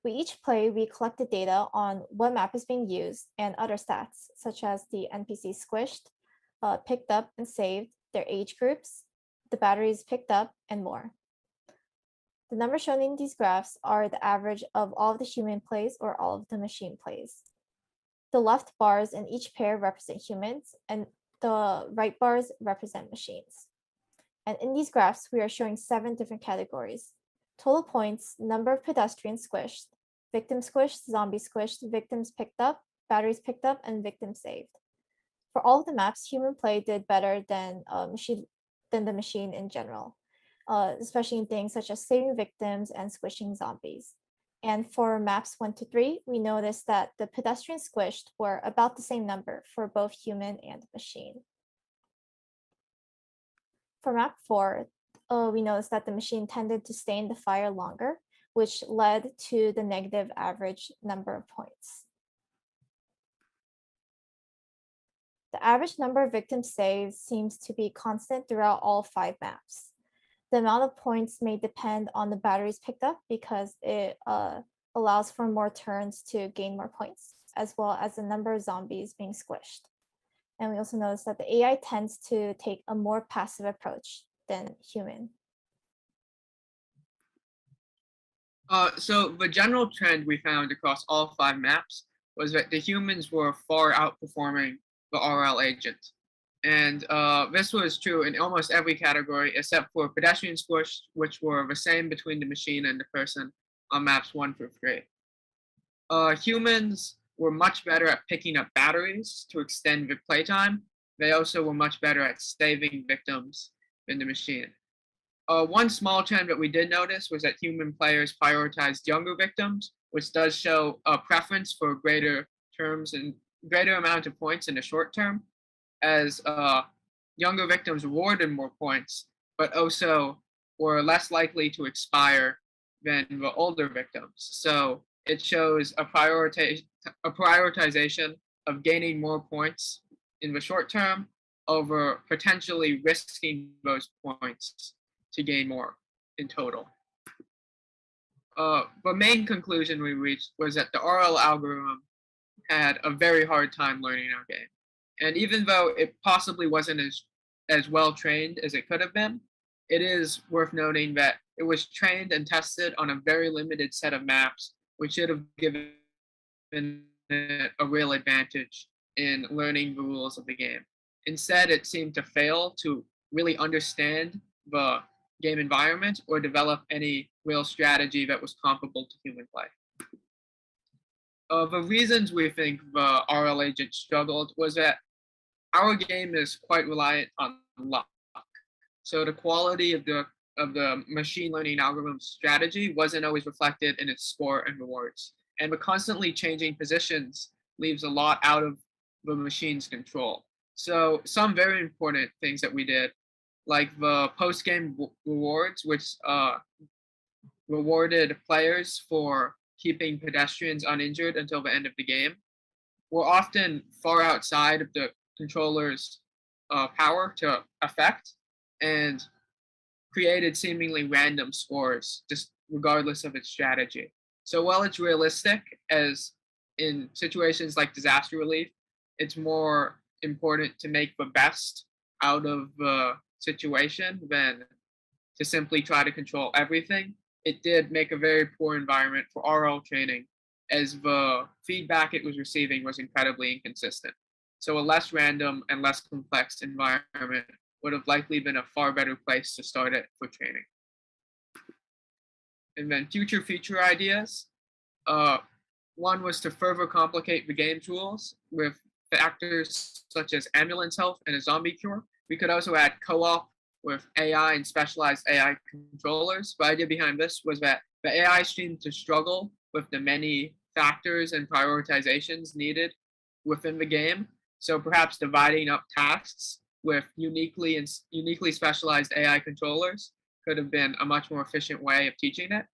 With each play, we collected data on what map is being used and other stats, such as the NPC squished, picked up and saved, their age groups, the batteries picked up, and more. The numbers shown in these graphs are the average of all of the human plays or all of the machine plays. The left bars in each pair represent humans, and the right bars represent machines. And in these graphs, we are showing 7 different categories: total points, number of pedestrians squished, victim squished, zombie squished, victims picked up, batteries picked up, and victims saved. For all of the maps, human play did better than the machine in general, especially in things such as saving victims and squishing zombies. And for maps 1 to 3, we noticed that the pedestrians squished were about the same number for both human and machine. For map 4, we noticed that the machine tended to stay in the fire longer, which led to the negative average number of points. The average number of victims saved seems to be constant throughout all 5 maps. The amount of points may depend on the batteries picked up because it allows for more turns to gain more points, as well as the number of zombies being squished. And we also notice that the AI tends to take a more passive approach than human. So the general trend we found across all 5 maps was that the humans were far outperforming the RL agent. And this was true in almost every category except for pedestrian squish, which were the same between the machine and the person on maps 1 through 3. Humans were much better at picking up batteries to extend the playtime. They also were much better at saving victims than the machine. One small trend that we did notice was that human players prioritized younger victims, which does show a preference for greater terms and greater amount of points in the short term, as younger victims awarded more points, but also were less likely to expire than the older victims. So it shows a prioritization of gaining more points in the short term over potentially risking those points to gain more in total. The main conclusion we reached was that the RL algorithm had a very hard time learning our game. And even though it possibly wasn't as well trained as it could have been, it is worth noting that it was trained and tested on a very limited set of maps, which should have given it a real advantage in learning the rules of the game. Instead, it seemed to fail to really understand the game environment or develop any real strategy that was comparable to human play. The reasons we think the RL agent struggled was that our game is quite reliant on luck. So the quality of the machine learning algorithm's strategy wasn't always reflected in its score and rewards. And the constantly changing positions leaves a lot out of the machine's control. So some very important things that we did, like the post-game rewards, which rewarded players for keeping pedestrians uninjured until the end of the game, were often far outside of the controller's power to affect, and created seemingly random scores, just regardless of its strategy. So while it's realistic, as in situations like disaster relief, it's more important to make the best out of the situation than to simply try to control everything. It did make a very poor environment for RL training, as the feedback it was receiving was incredibly inconsistent. So a less random and less complex environment would have likely been a far better place to start it for training. And then future feature ideas. One was to further complicate the game's rules with factors such as ambulance health and a zombie cure. We could also add co-op with AI and specialized AI controllers. The idea behind this was that the AI seemed to struggle with the many factors and prioritizations needed within the game. So perhaps dividing up tasks with uniquely specialized AI controllers could have been a much more efficient way of teaching it.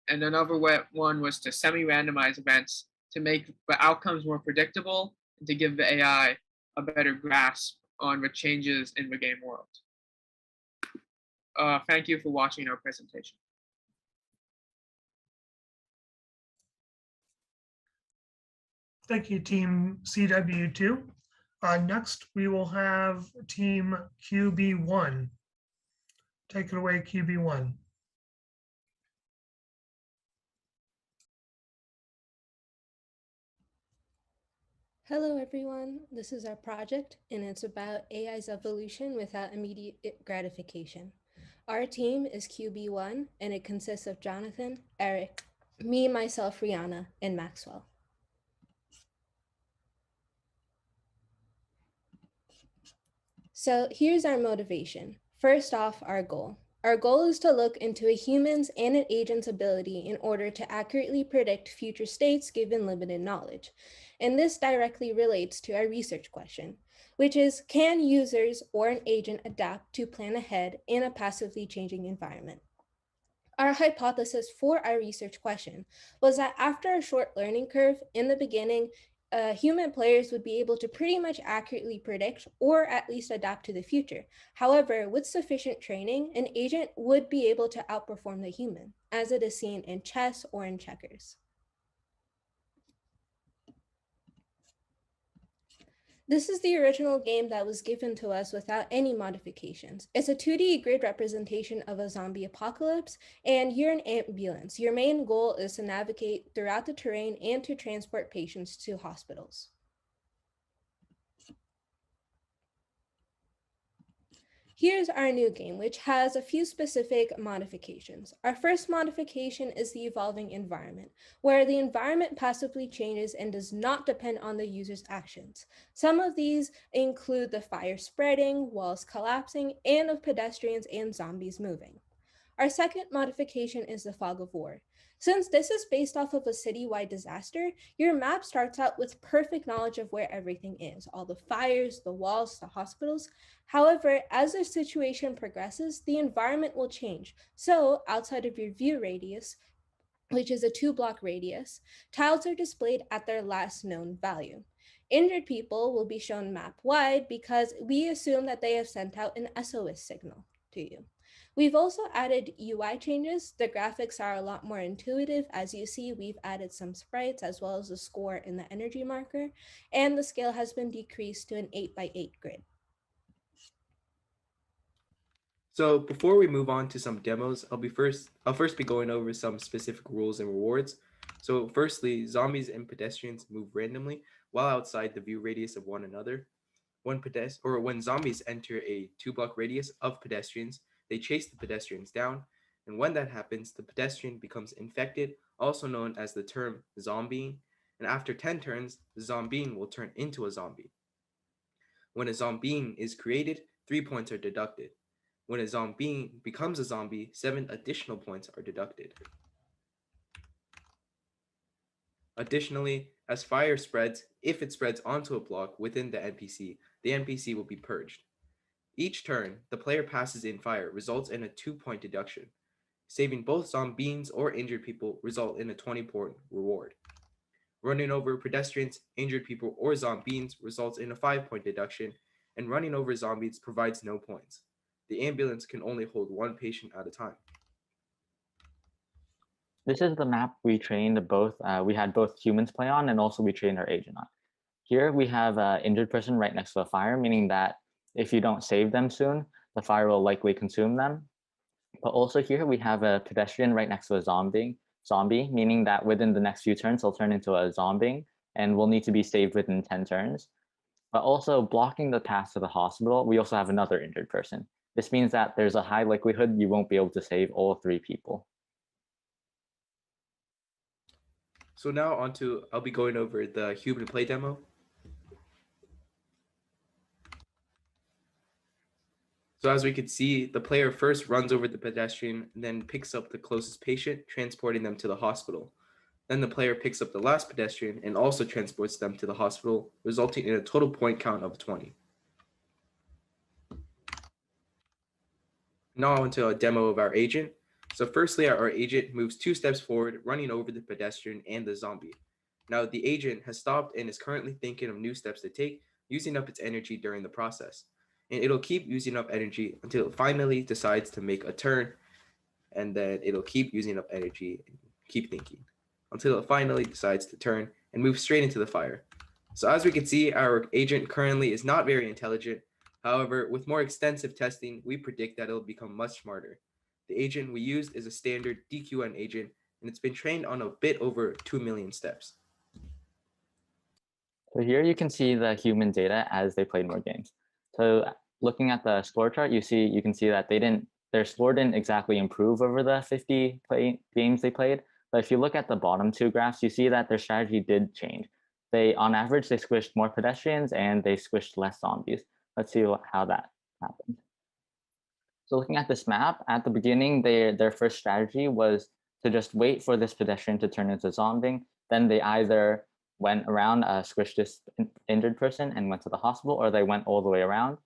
And another one was to semi-randomize events to make the outcomes more predictable and to give the AI a better grasp on the changes in the game world. Thank you for watching our presentation. Thank you, Team CW2. Next, we will have Team QB1. Take it away, QB1. Hello everyone, this is our project and it's about AI's evolution without immediate gratification. Our team is QB1 and it consists of Jonathan, Eric, me, myself, Rihanna, and Maxwell. So here's our motivation. First off, our goal. Our goal is to look into a human's and an agent's ability in order to accurately predict future states given limited knowledge. And this directly relates to our research question, which is, can users or an agent adapt to plan ahead in a passively changing environment? Our hypothesis for our research question was that after a short learning curve in the beginning, human players would be able to pretty much accurately predict or at least adapt to the future. However, with sufficient training, an agent would be able to outperform the human, as it is seen in chess or in checkers. This is the original game that was given to us without any modifications. It's a 2D grid representation of a zombie apocalypse, and you're an ambulance. Your main goal is to navigate throughout the terrain and to transport patients to hospitals. Here's our new game, which has a few specific modifications. Our first modification is the evolving environment, where the environment passively changes and does not depend on the user's actions. Some of these include the fire spreading, walls collapsing, and of pedestrians and zombies moving. Our second modification is the fog of war. Since this is based off of a citywide disaster, your map starts out with perfect knowledge of where everything is, all the fires, the walls, the hospitals. However, as the situation progresses, the environment will change. So outside of your view radius, which is a 2-block radius, tiles are displayed at their last known value. Injured people will be shown map-wide because we assume that they have sent out an SOS signal to you. We've also added UI changes. The graphics are a lot more intuitive. As you see, we've added some sprites as well as a score in the energy marker, and the scale has been decreased to an 8x8 grid. So before we move on to some demos, I'll first be going over some specific rules and rewards. So firstly, zombies and pedestrians move randomly while outside the view radius of one another. When zombies enter a 2-block radius of pedestrians, they chase the pedestrians down, and when that happens, the pedestrian becomes infected, also known as the term zombieing, and after 10 turns, the zombieing will turn into a zombie. When a zombieing is created, 3 points are deducted. When a zombieing becomes a zombie, 7 additional points are deducted. Additionally, as fire spreads, if it spreads onto a block within the NPC will be purged. Each turn, the player passes in fire results in a 2-point deduction. Saving both zombies or injured people result in a 20-point reward. Running over pedestrians, injured people, or zombies results in a 5-point deduction, and running over zombies provides no points. The ambulance can only hold 1 patient at a time. This is the map we trained we had both humans play on, and also we trained our agent on. Here we have an injured person right next to a fire, meaning that if you don't save them soon, the fire will likely consume them. But also here we have a pedestrian right next to a zombie, meaning that within the next few turns, they'll turn into a zombie and will need to be saved within 10 turns. But also blocking the path to the hospital, we also have another injured person. This means that there's a high likelihood you won't be able to save all 3 people. So now I'll be going over the human play demo. So as we can see, the player first runs over the pedestrian, then picks up the closest patient, transporting them to the hospital. Then the player picks up the last pedestrian and also transports them to the hospital, resulting in a total point count of 20. Now onto a demo of our agent. So firstly, our agent moves 2 steps forward, running over the pedestrian and the zombie. Now the agent has stopped and is currently thinking of new steps to take, using up its energy during the process. And it'll keep using up energy until it finally decides to make a turn, and then it'll keep using up energy and keep thinking until it finally decides to turn and move straight into the fire. So as we can see, our agent currently is not very intelligent. However, with more extensive testing, we predict that it'll become much smarter. The agent we used is a standard DQN agent, and it's been trained on a bit over 2 million steps. So here you can see the human data as they played more games. So looking at the score chart, you can see that their score didn't exactly improve over the 50 games they played. But if you look at the bottom two graphs, you see that their strategy did change. On average, they squished more pedestrians and they squished less zombies. Let's see how that happened. So looking at this map, at the beginning, their first strategy was to just wait for this pedestrian to turn into a zombie. Then they either went around, squished this injured person and went to the hospital, or they went all the way around.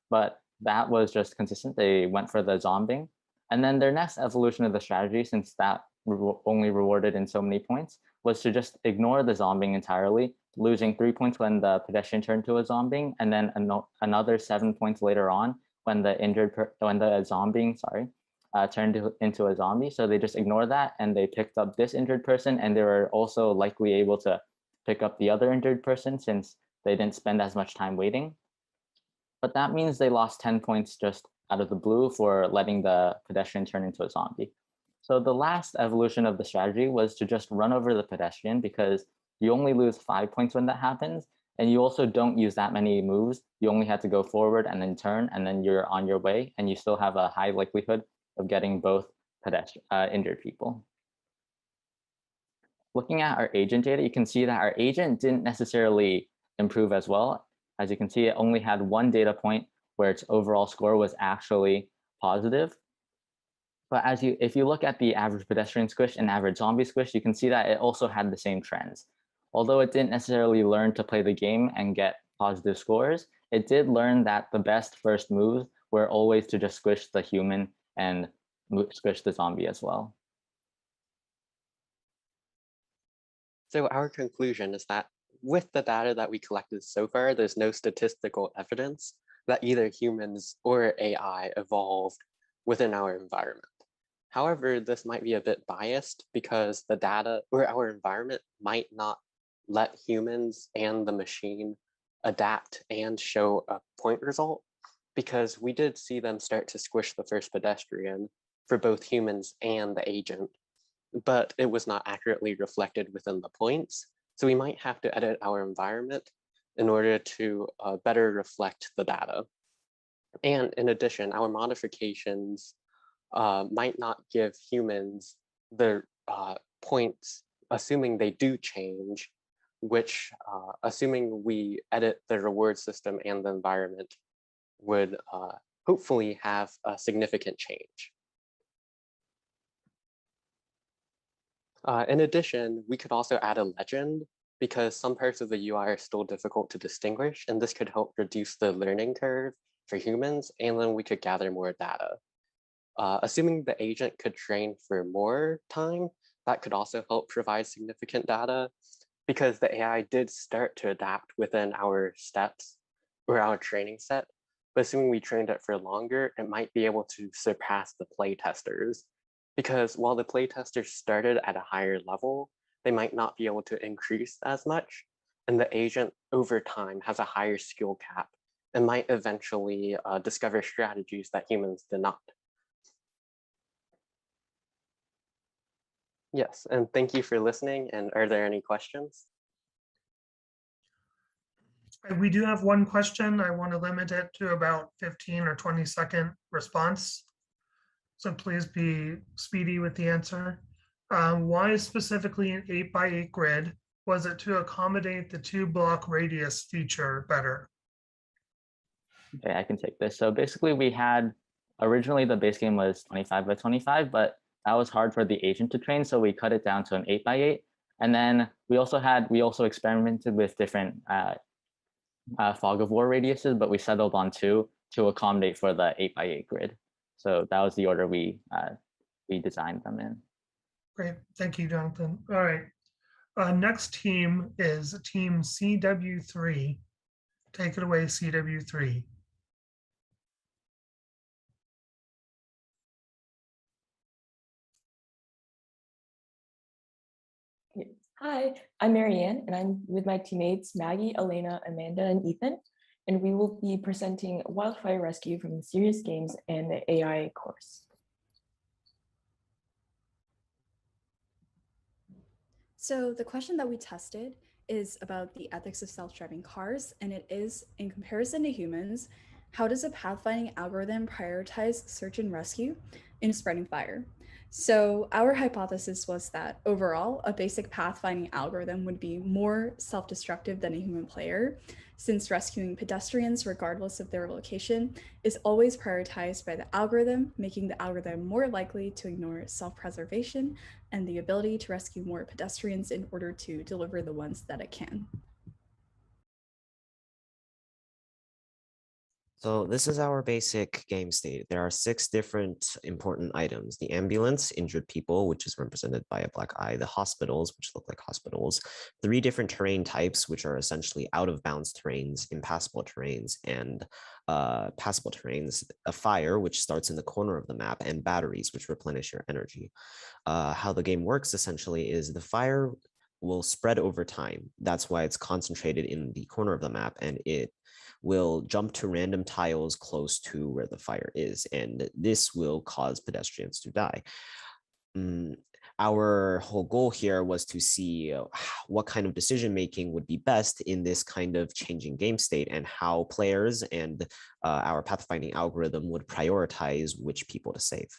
But that was just consistent. They went for the zombie. And then their next evolution of the strategy, since that only rewarded in so many points, was to just ignore the zombie entirely, losing 3 points when the pedestrian turned to a zombie, and then another 7 points later on when the zombie turned into a zombie. So they just ignored that and they picked up this injured person, and they were also likely able to pick up the other injured person since they didn't spend as much time waiting. But that means they lost 10 points just out of the blue for letting the pedestrian turn into a zombie. So the last evolution of the strategy was to just run over the pedestrian, because you only lose 5 points when that happens. And you also don't use that many moves. You only have to go forward and then turn, and then you're on your way, and you still have a high likelihood of getting both injured people. Looking at our agent data, you can see that our agent didn't necessarily improve as well. As you can see, it only had one data point where its overall score was actually positive. But if you look at the average pedestrian squish and average zombie squish, you can see that it also had the same trends. Although it didn't necessarily learn to play the game and get positive scores, it did learn that the best first moves were always to just squish the human and squish the zombie as well. So our conclusion is that with the data that we collected so far, there's no statistical evidence that either humans or AI evolved within our environment. However, this might be a bit biased because the data or our environment might not let humans and the machine adapt and show a point result, because we did see them start to squish the first pedestrian for both humans and the agent, but it was not accurately reflected within the points. So we might have to edit our environment in order to better reflect the data. And in addition, our modifications might not give humans the points, assuming they do change, which assuming we edit the reward system and the environment would hopefully have a significant change. In addition, we could also add a legend, because some parts of the UI are still difficult to distinguish, and this could help reduce the learning curve for humans, and then we could gather more data. Assuming the agent could train for more time, that could also help provide significant data, because the AI did start to adapt within our steps or our training set. But assuming we trained it for longer, it might be able to surpass the play testers. Because while the play testers started at a higher level, they might not be able to increase as much. And the agent over time has a higher skill cap and might eventually discover strategies that humans did not. Yes, and thank you for listening. And are there any questions? We do have one question. I want to limit it to about 15 or 20-second response. So please be speedy with the answer. Why specifically an 8x8 grid? Was it to accommodate the 2-block radius feature better? Okay, I can take this. So basically we had, originally the base game was 25 by 25, but that was hard for the agent to train. So we cut it down to an 8x8. And then we also experimented with different fog of war radiuses, but we settled on 2 to accommodate for the 8x8 grid. So that was the order we designed them in. Great, thank you, Jonathan. All right, next team is team CW3. Take it away, CW3. Hi, I'm Marianne, and I'm with my teammates Maggie, Elena, Amanda, and Ethan, and we will be presenting Wildfire Rescue from the Serious Games and the AI course. So the question that we tested is about the ethics of self-driving cars, and it is, in comparison to humans, how does a pathfinding algorithm prioritize search and rescue in spreading fire? So our hypothesis was that overall, a basic pathfinding algorithm would be more self-destructive than a human player, since rescuing pedestrians, regardless of their location, is always prioritized by the algorithm, making the algorithm more likely to ignore self-preservation and the ability to rescue more pedestrians in order to deliver the ones that it can. So this is our basic game state. There are 6 different important items: the ambulance, injured people, which is represented by a black eye, the hospitals, which look like hospitals, 3 different terrain types, which are essentially out of bounds terrains, impassable terrains, and passable terrains, a fire, which starts in the corner of the map, and batteries, which replenish your energy. How the game works essentially is the fire will spread over time. That's why it's concentrated in the corner of the map, and it will jump to random tiles close to where the fire is, and this will cause pedestrians to die. Our whole goal here was to see what kind of decision making would be best in this kind of changing game state, and how players and our pathfinding algorithm would prioritize which people to save.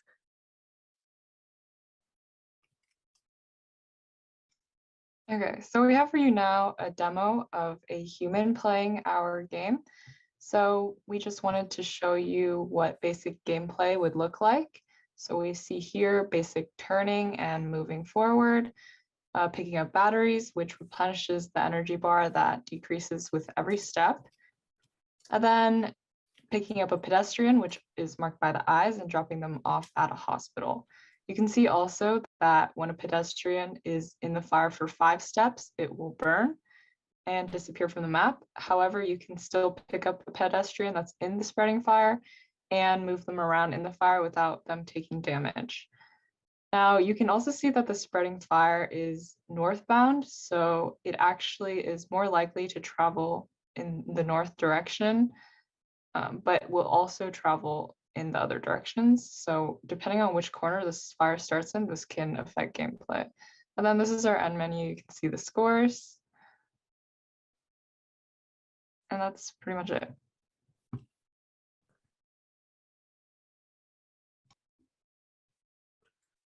Okay, so we have for you now a demo of a human playing our game. So we just wanted to show you what basic gameplay would look like. So we see here basic turning and moving forward, picking up batteries, which replenishes the energy bar that decreases with every step. And then picking up a pedestrian, which is marked by the eyes, and dropping them off at a hospital. You can see also that when a pedestrian is in the fire for 5 steps, it will burn and disappear from the map. However, you can still pick up a pedestrian that's in the spreading fire and move them around in the fire without them taking damage. Now, you can also see that the spreading fire is northbound, so it actually is more likely to travel in the north direction, but will also travel in the other directions. So depending on which corner this fire starts in, this can affect gameplay. And then this is our end menu. You can see the scores. And that's pretty much it.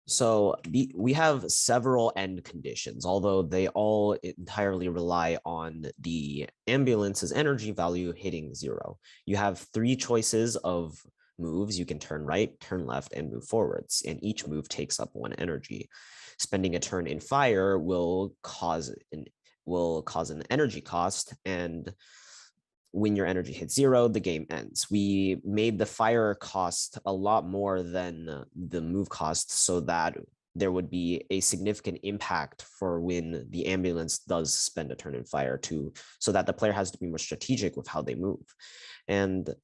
So we have several end conditions, although they all entirely rely on the ambulance's energy value hitting 0. You have 3 choices of moves. You can turn right, turn left, and move forwards, and each move takes up 1 energy. Spending a turn in fire will cause an energy cost, and when your energy hits 0, the game ends. We made the fire cost a lot more than the move cost, so that there would be a significant impact for when the ambulance does spend a turn in fire, so that the player has to be more strategic with how they move. And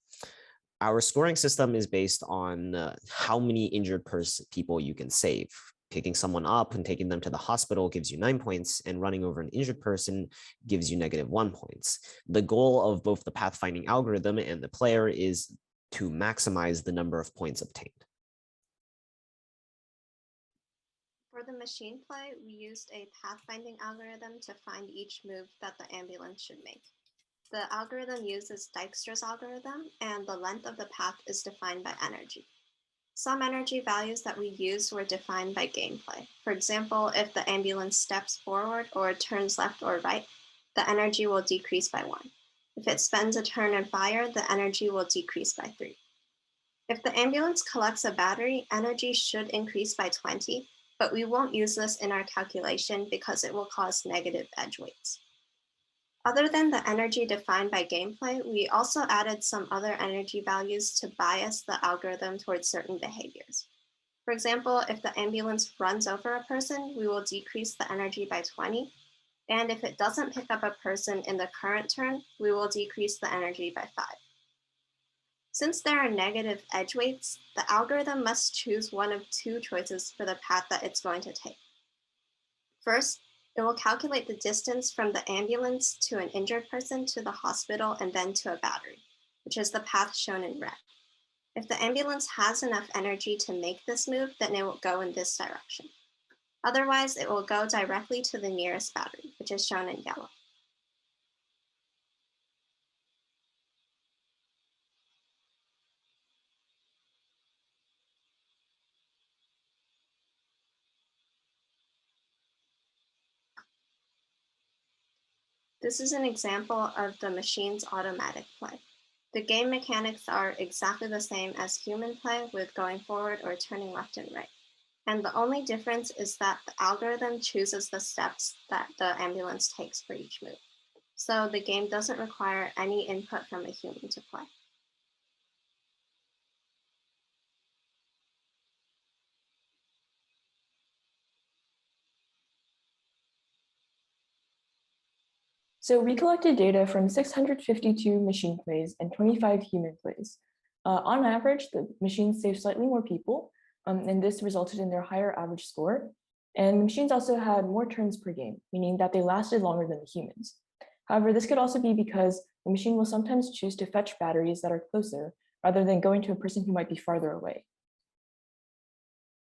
our scoring system is based on how many injured people you can save. Picking someone up and taking them to the hospital gives you 9 points, and running over an injured person gives you -1 points. The goal of both the pathfinding algorithm and the player is to maximize the number of points obtained. For the machine play, we used a pathfinding algorithm to find each move that the ambulance should make. The algorithm uses Dijkstra's algorithm, and the length of the path is defined by energy. Some energy values that we used were defined by gameplay. For example, if the ambulance steps forward or turns left or right, the energy will decrease by 1. If it spends a turn in fire, the energy will decrease by 3. If the ambulance collects a battery, energy should increase by 20, but we won't use this in our calculation because it will cause negative edge weights. Other than the energy defined by gameplay, we also added some other energy values to bias the algorithm towards certain behaviors. For example, if the ambulance runs over a person, we will decrease the energy by 20. And if it doesn't pick up a person in the current turn, we will decrease the energy by 5. Since there are negative edge weights, the algorithm must choose one of 2 choices for the path that it's going to take. First, it will calculate the distance from the ambulance to an injured person to the hospital and then to a battery, which is the path shown in red. If the ambulance has enough energy to make this move, then it will go in this direction. Otherwise, it will go directly to the nearest battery, which is shown in yellow. This is an example of the machine's automatic play. The game mechanics are exactly the same as human play with going forward or turning left and right. And the only difference is that the algorithm chooses the steps that the ambulance takes for each move. So the game doesn't require any input from a human to play. So we collected data from 652 machine plays and 25 human plays. On average, the machines saved slightly more people, and this resulted in their higher average score. And the machines also had more turns per game, meaning that they lasted longer than the humans. However, this could also be because the machine will sometimes choose to fetch batteries that are closer rather than going to a person who might be farther away.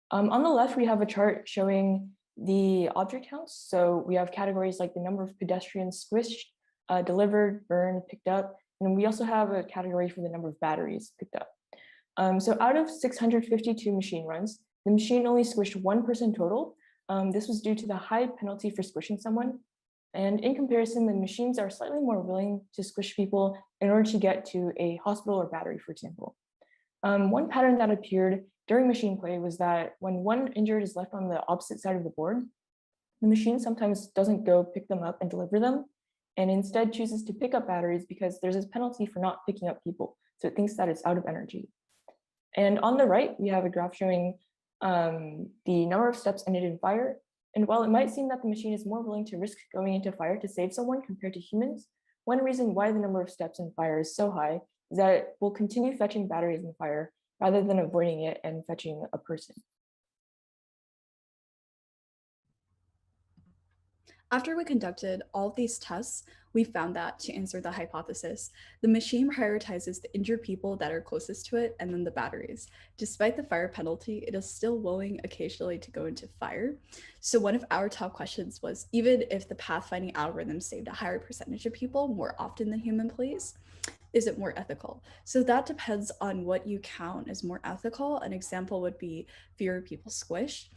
On the left, we have a chart showing the object counts. So we have categories like the number of pedestrians squished, delivered, burned, picked up. And we also have a category for the number of batteries picked up. So out of 652 machine runs, the machine only squished 1% total. This was due to the high penalty for squishing someone. And in comparison, the machines are slightly more willing to squish people in order to get to a hospital or battery, for example. One pattern that appeared during machine play was that when one injured is left on the opposite side of the board, the machine sometimes doesn't go pick them up and deliver them, and instead chooses to pick up batteries because there's this penalty for not picking up people. So it thinks that it's out of energy. And on the right, we have a graph showing the number of steps ended in fire. And while it might seem that the machine is more willing to risk going into fire to save someone compared to humans, one reason why the number of steps in fire is so high is that it will continue fetching batteries in fire rather than avoiding it and fetching a person. After we conducted all of these tests, we found that to answer the hypothesis, the machine prioritizes the injured people that are closest to it and then the batteries. Despite the fire penalty, it is still willing occasionally to go into fire. So one of our top questions was, even if the pathfinding algorithm saved a higher percentage of people more often than human plays, is it more ethical? So that depends on what you count as more ethical. An example would be fewer people squished.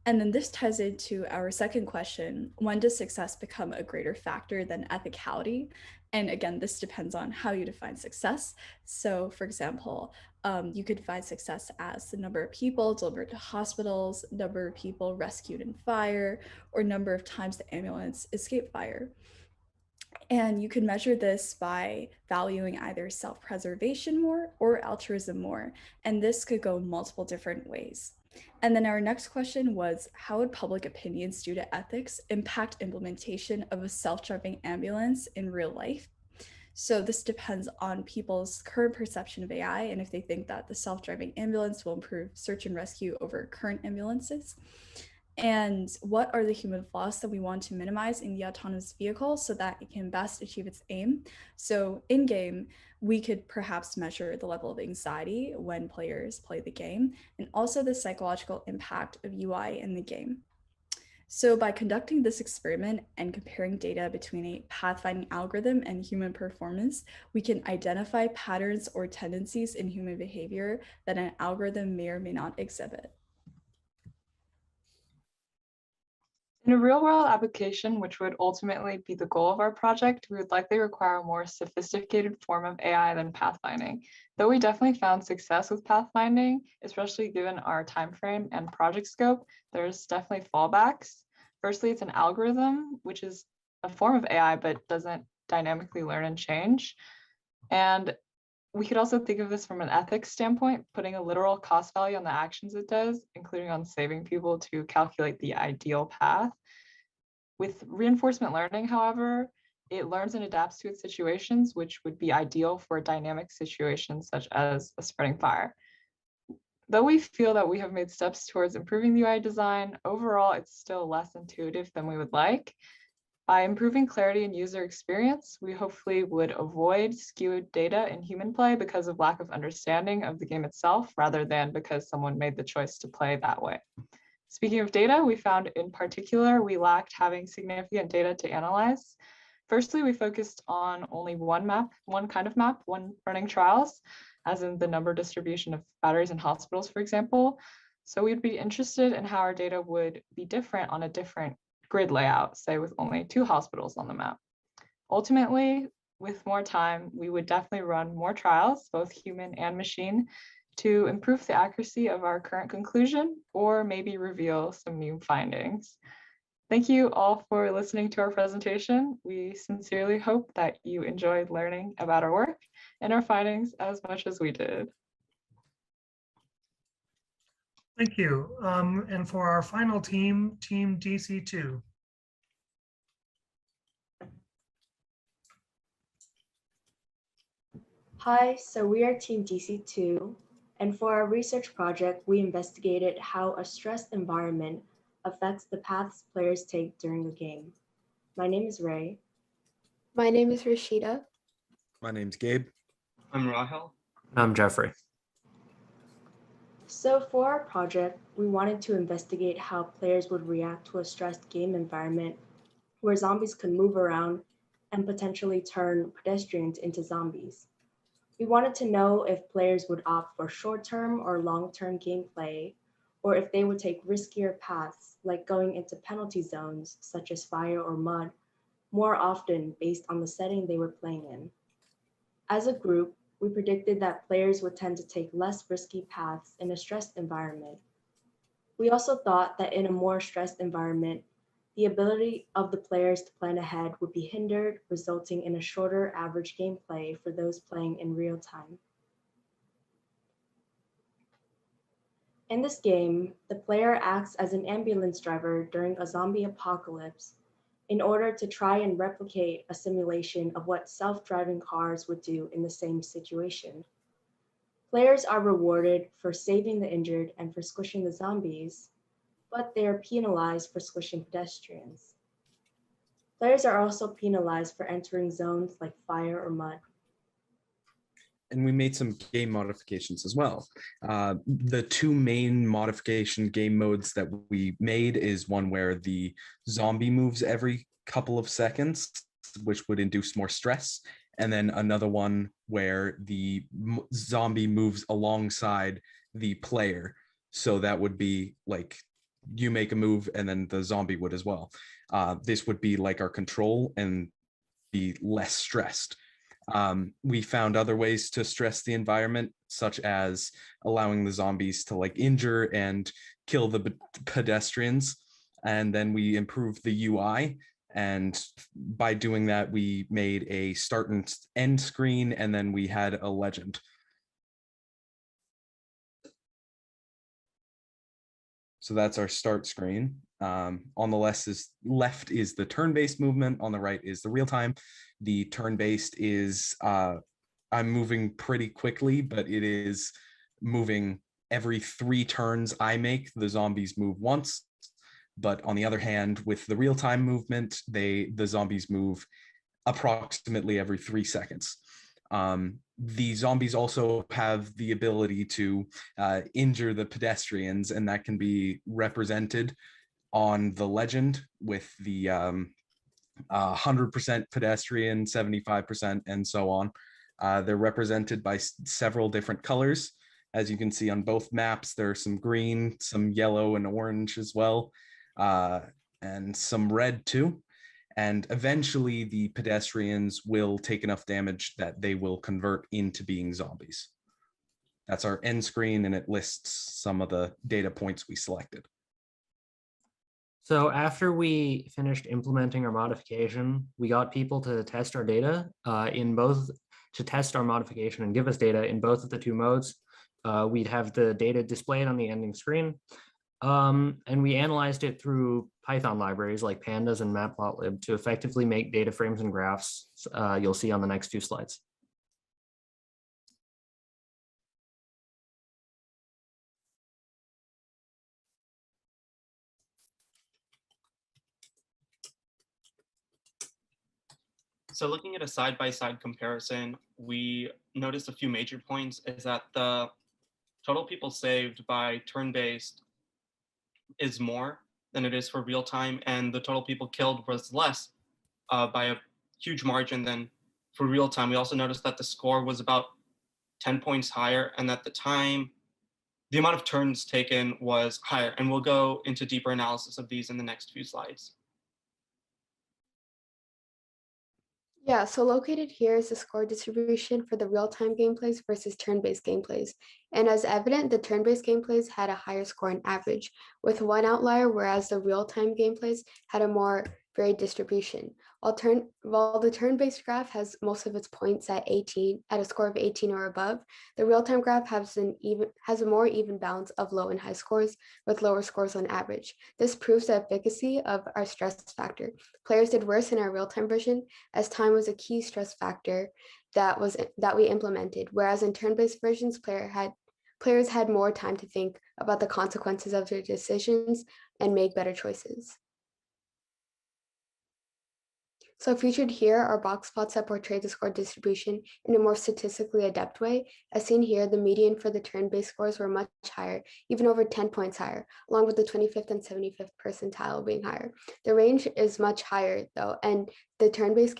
And then this ties into our second question, when does success become a greater factor than ethicality? And again, this depends on how you define success. So for example, you could define success as the number of people delivered to hospitals, number of people rescued in fire, or number of times the ambulance escaped fire. And you can measure this by valuing either self-preservation more or altruism more. And this could go multiple different ways. And then our next question was, how would public opinions due to ethics impact implementation of a self-driving ambulance in real life? So this depends on people's current perception of AI and if they think that the self-driving ambulance will improve search and rescue over current ambulances. And what are the human flaws that we want to minimize in the autonomous vehicle so that it can best achieve its aim? So in game, we could perhaps measure the level of anxiety when players play the game, and also the psychological impact of UI in the game. So by conducting this experiment and comparing data between a pathfinding algorithm and human performance, we can identify patterns or tendencies in human behavior that an algorithm may or may not exhibit. In a real-world application, which would ultimately be the goal of our project, we would likely require a more sophisticated form of AI than pathfinding. Though we definitely found success with pathfinding, especially given our time frame and project scope, there's definitely fallbacks. Firstly, it's an algorithm, which is a form of AI, but doesn't dynamically learn and change. And we could also think of this from an ethics standpoint, putting a literal cost value on the actions it does, including on saving people to calculate the ideal path. With reinforcement learning, however, it learns and adapts to its situations, which would be ideal for dynamic situations such as a spreading fire. Though we feel that we have made steps towards improving the UI design, overall it's still less intuitive than we would like. By improving clarity and user experience, we hopefully would avoid skewed data in human play because of lack of understanding of the game itself, rather than because someone made the choice to play that way. Speaking of data, we found in particular we lacked having significant data to analyze. Firstly, we focused on only one kind of map, when running trials, as in the number distribution of batteries in hospitals, for example. So we'd be interested in how our data would be different on a different grid layout, say with only 2 hospitals on the map. Ultimately, with more time, we would definitely run more trials, both human and machine, to improve the accuracy of our current conclusion or maybe reveal some new findings. Thank you all for listening to our presentation. We sincerely hope that you enjoyed learning about our work and our findings as much as we did. Thank you. And for our final team, Team DC2. Hi, so we are Team DC2, and for our research project, we investigated how a stressed environment affects the paths players take during a game. My name is Ray. My name is Rashida. My name's Gabe. I'm Rahel. I'm Jeffrey. So for our project, we wanted to investigate how players would react to a stressed game environment where zombies could move around and potentially turn pedestrians into zombies. We wanted to know if players would opt for short-term or long-term gameplay, or if they would take riskier paths like going into penalty zones such as fire or mud more often based on the setting they were playing in. As a group, we predicted that players would tend to take less risky paths in a stressed environment. We also thought that in a more stressed environment, the ability of the players to plan ahead would be hindered, resulting in a shorter average gameplay for those playing in real time. In this game, the player acts as an ambulance driver during a zombie apocalypse in order to try and replicate a simulation of what self-driving cars would do in the same situation. Players are rewarded for saving the injured and for squishing the zombies, but they are penalized for squishing pedestrians. Players are also penalized for entering zones like fire or mud. And we made some game modifications as well. The two main modification game modes that we made is one where the zombie moves every couple of seconds, which would induce more stress. And then another one where the zombie moves alongside the player. So that would be like you make a move and then the zombie would as well. This would be like our control and be less stressed. We found other ways to stress the environment, such as allowing the zombies to like injure and kill the pedestrians. And then we improved the UI. And by doing that, we made a start and end screen, and then we had a legend. So that's our start screen. On the left is the turn-based movement. On the right is the real-time. The turn-based is, I'm moving pretty quickly, but it is moving every 3 turns I make, the zombies move once. But on the other hand, with the real-time movement, the zombies move approximately every 3 seconds. The zombies also have the ability to injure the pedestrians, and that can be represented on the legend with the 100% pedestrian, 75%, and so on. They're represented by several different colors. As you can see on both maps, there are some green, some yellow and orange as well, and some red too. And eventually the pedestrians will take enough damage that they will convert into being zombies. That's our end screen, and it lists some of the data points we selected. So after we finished implementing our modification, we got people to test our data to test our modification and give us data in both of the 2 modes. We'd have the data displayed on the ending screen. And we analyzed it through Python libraries like pandas and matplotlib to effectively make data frames and graphs you'll see on the next 2 slides. So looking at a side-by-side comparison, we noticed a few major points is that the total people saved by turn-based is more than it is for real time, and the total people killed was less by a huge margin than for real time. We also noticed that the score was about 10 points higher, and that the amount of turns taken was higher, and we'll go into deeper analysis of these in the next few slides. Yeah, so located here is the score distribution for the real-time gameplays versus turn-based gameplays. And as evident, the turn-based gameplays had a higher score on average, with one outlier, whereas the real-time gameplays had a more varied distribution. While the turn-based graph has most of its points at a score of 18 or above, the real-time graph has a more even balance of low and high scores, with lower scores on average. This proves the efficacy of our stress factor. Players did worse in our real-time version, as time was a key stress factor that we implemented, whereas in turn-based versions, players had more time to think about the consequences of their decisions and make better choices. So featured here are box plots that portray the score distribution in a more statistically adept way. As seen here, the median for the turn-based scores were much higher, even over 10 points higher, along with the 25th and 75th percentile being higher. The range is much higher though, and the turn-based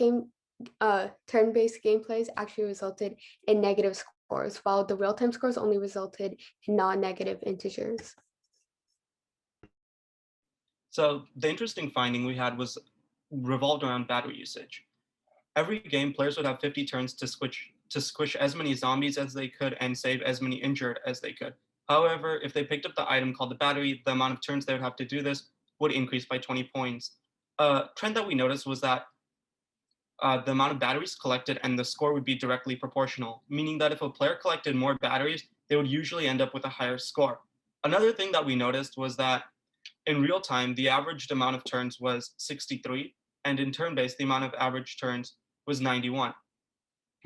gameplays actually resulted in negative scores, while the real-time scores only resulted in non-negative integers. So the interesting finding we had was revolved around battery usage. Every game, players would have 50 turns to squish as many zombies as they could and save as many injured as they could. However, if they picked up the item called the battery, the amount of turns they would have to do this would increase by 20 points. A trend that we noticed was that the amount of batteries collected and the score would be directly proportional, meaning that if a player collected more batteries, they would usually end up with a higher score. Another thing that we noticed was that in real time, the averaged amount of turns was 63, and in turn-based, the amount of average turns was 91.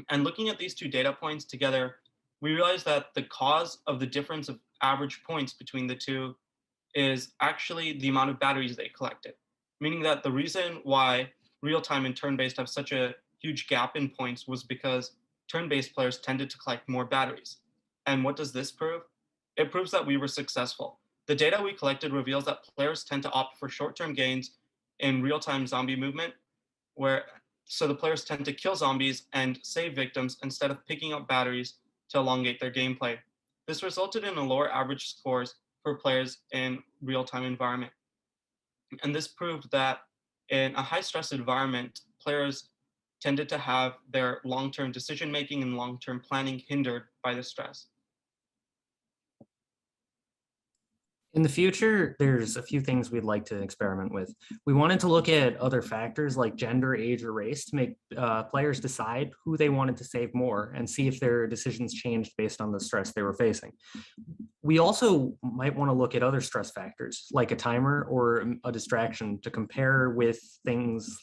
And looking at these two data points together, we realized that the cause of the difference of average points between the two is actually the amount of batteries they collected, meaning that the reason why real-time and turn-based have such a huge gap in points was because turn-based players tended to collect more batteries. And what does this prove? It proves that we were successful. The data we collected reveals that players tend to opt for short-term gains in real-time zombie movement, so the players tend to kill zombies and save victims instead of picking up batteries to elongate their gameplay. This resulted in a lower average scores for players in real-time environment. And this proved that in a high-stress environment, players tended to have their long-term decision-making and long-term planning hindered by the stress. In the future, there's a few things we'd like to experiment with. We wanted to look at other factors like gender, age, or race to make players decide who they wanted to save more and see if their decisions changed based on the stress they were facing. We also might want to look at other stress factors like a timer or a distraction to compare with things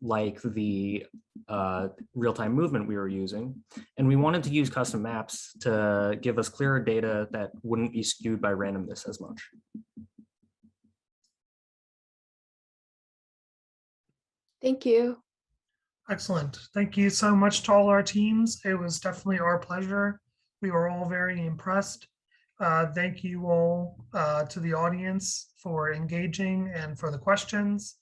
like the real-time movement we were using. And we wanted to use custom maps to give us clearer data that wouldn't be skewed by randomness as much. Thank you. Excellent. Thank you so much to all our teams. It was definitely our pleasure. We were all very impressed. Thank you all to the audience for engaging and for the questions.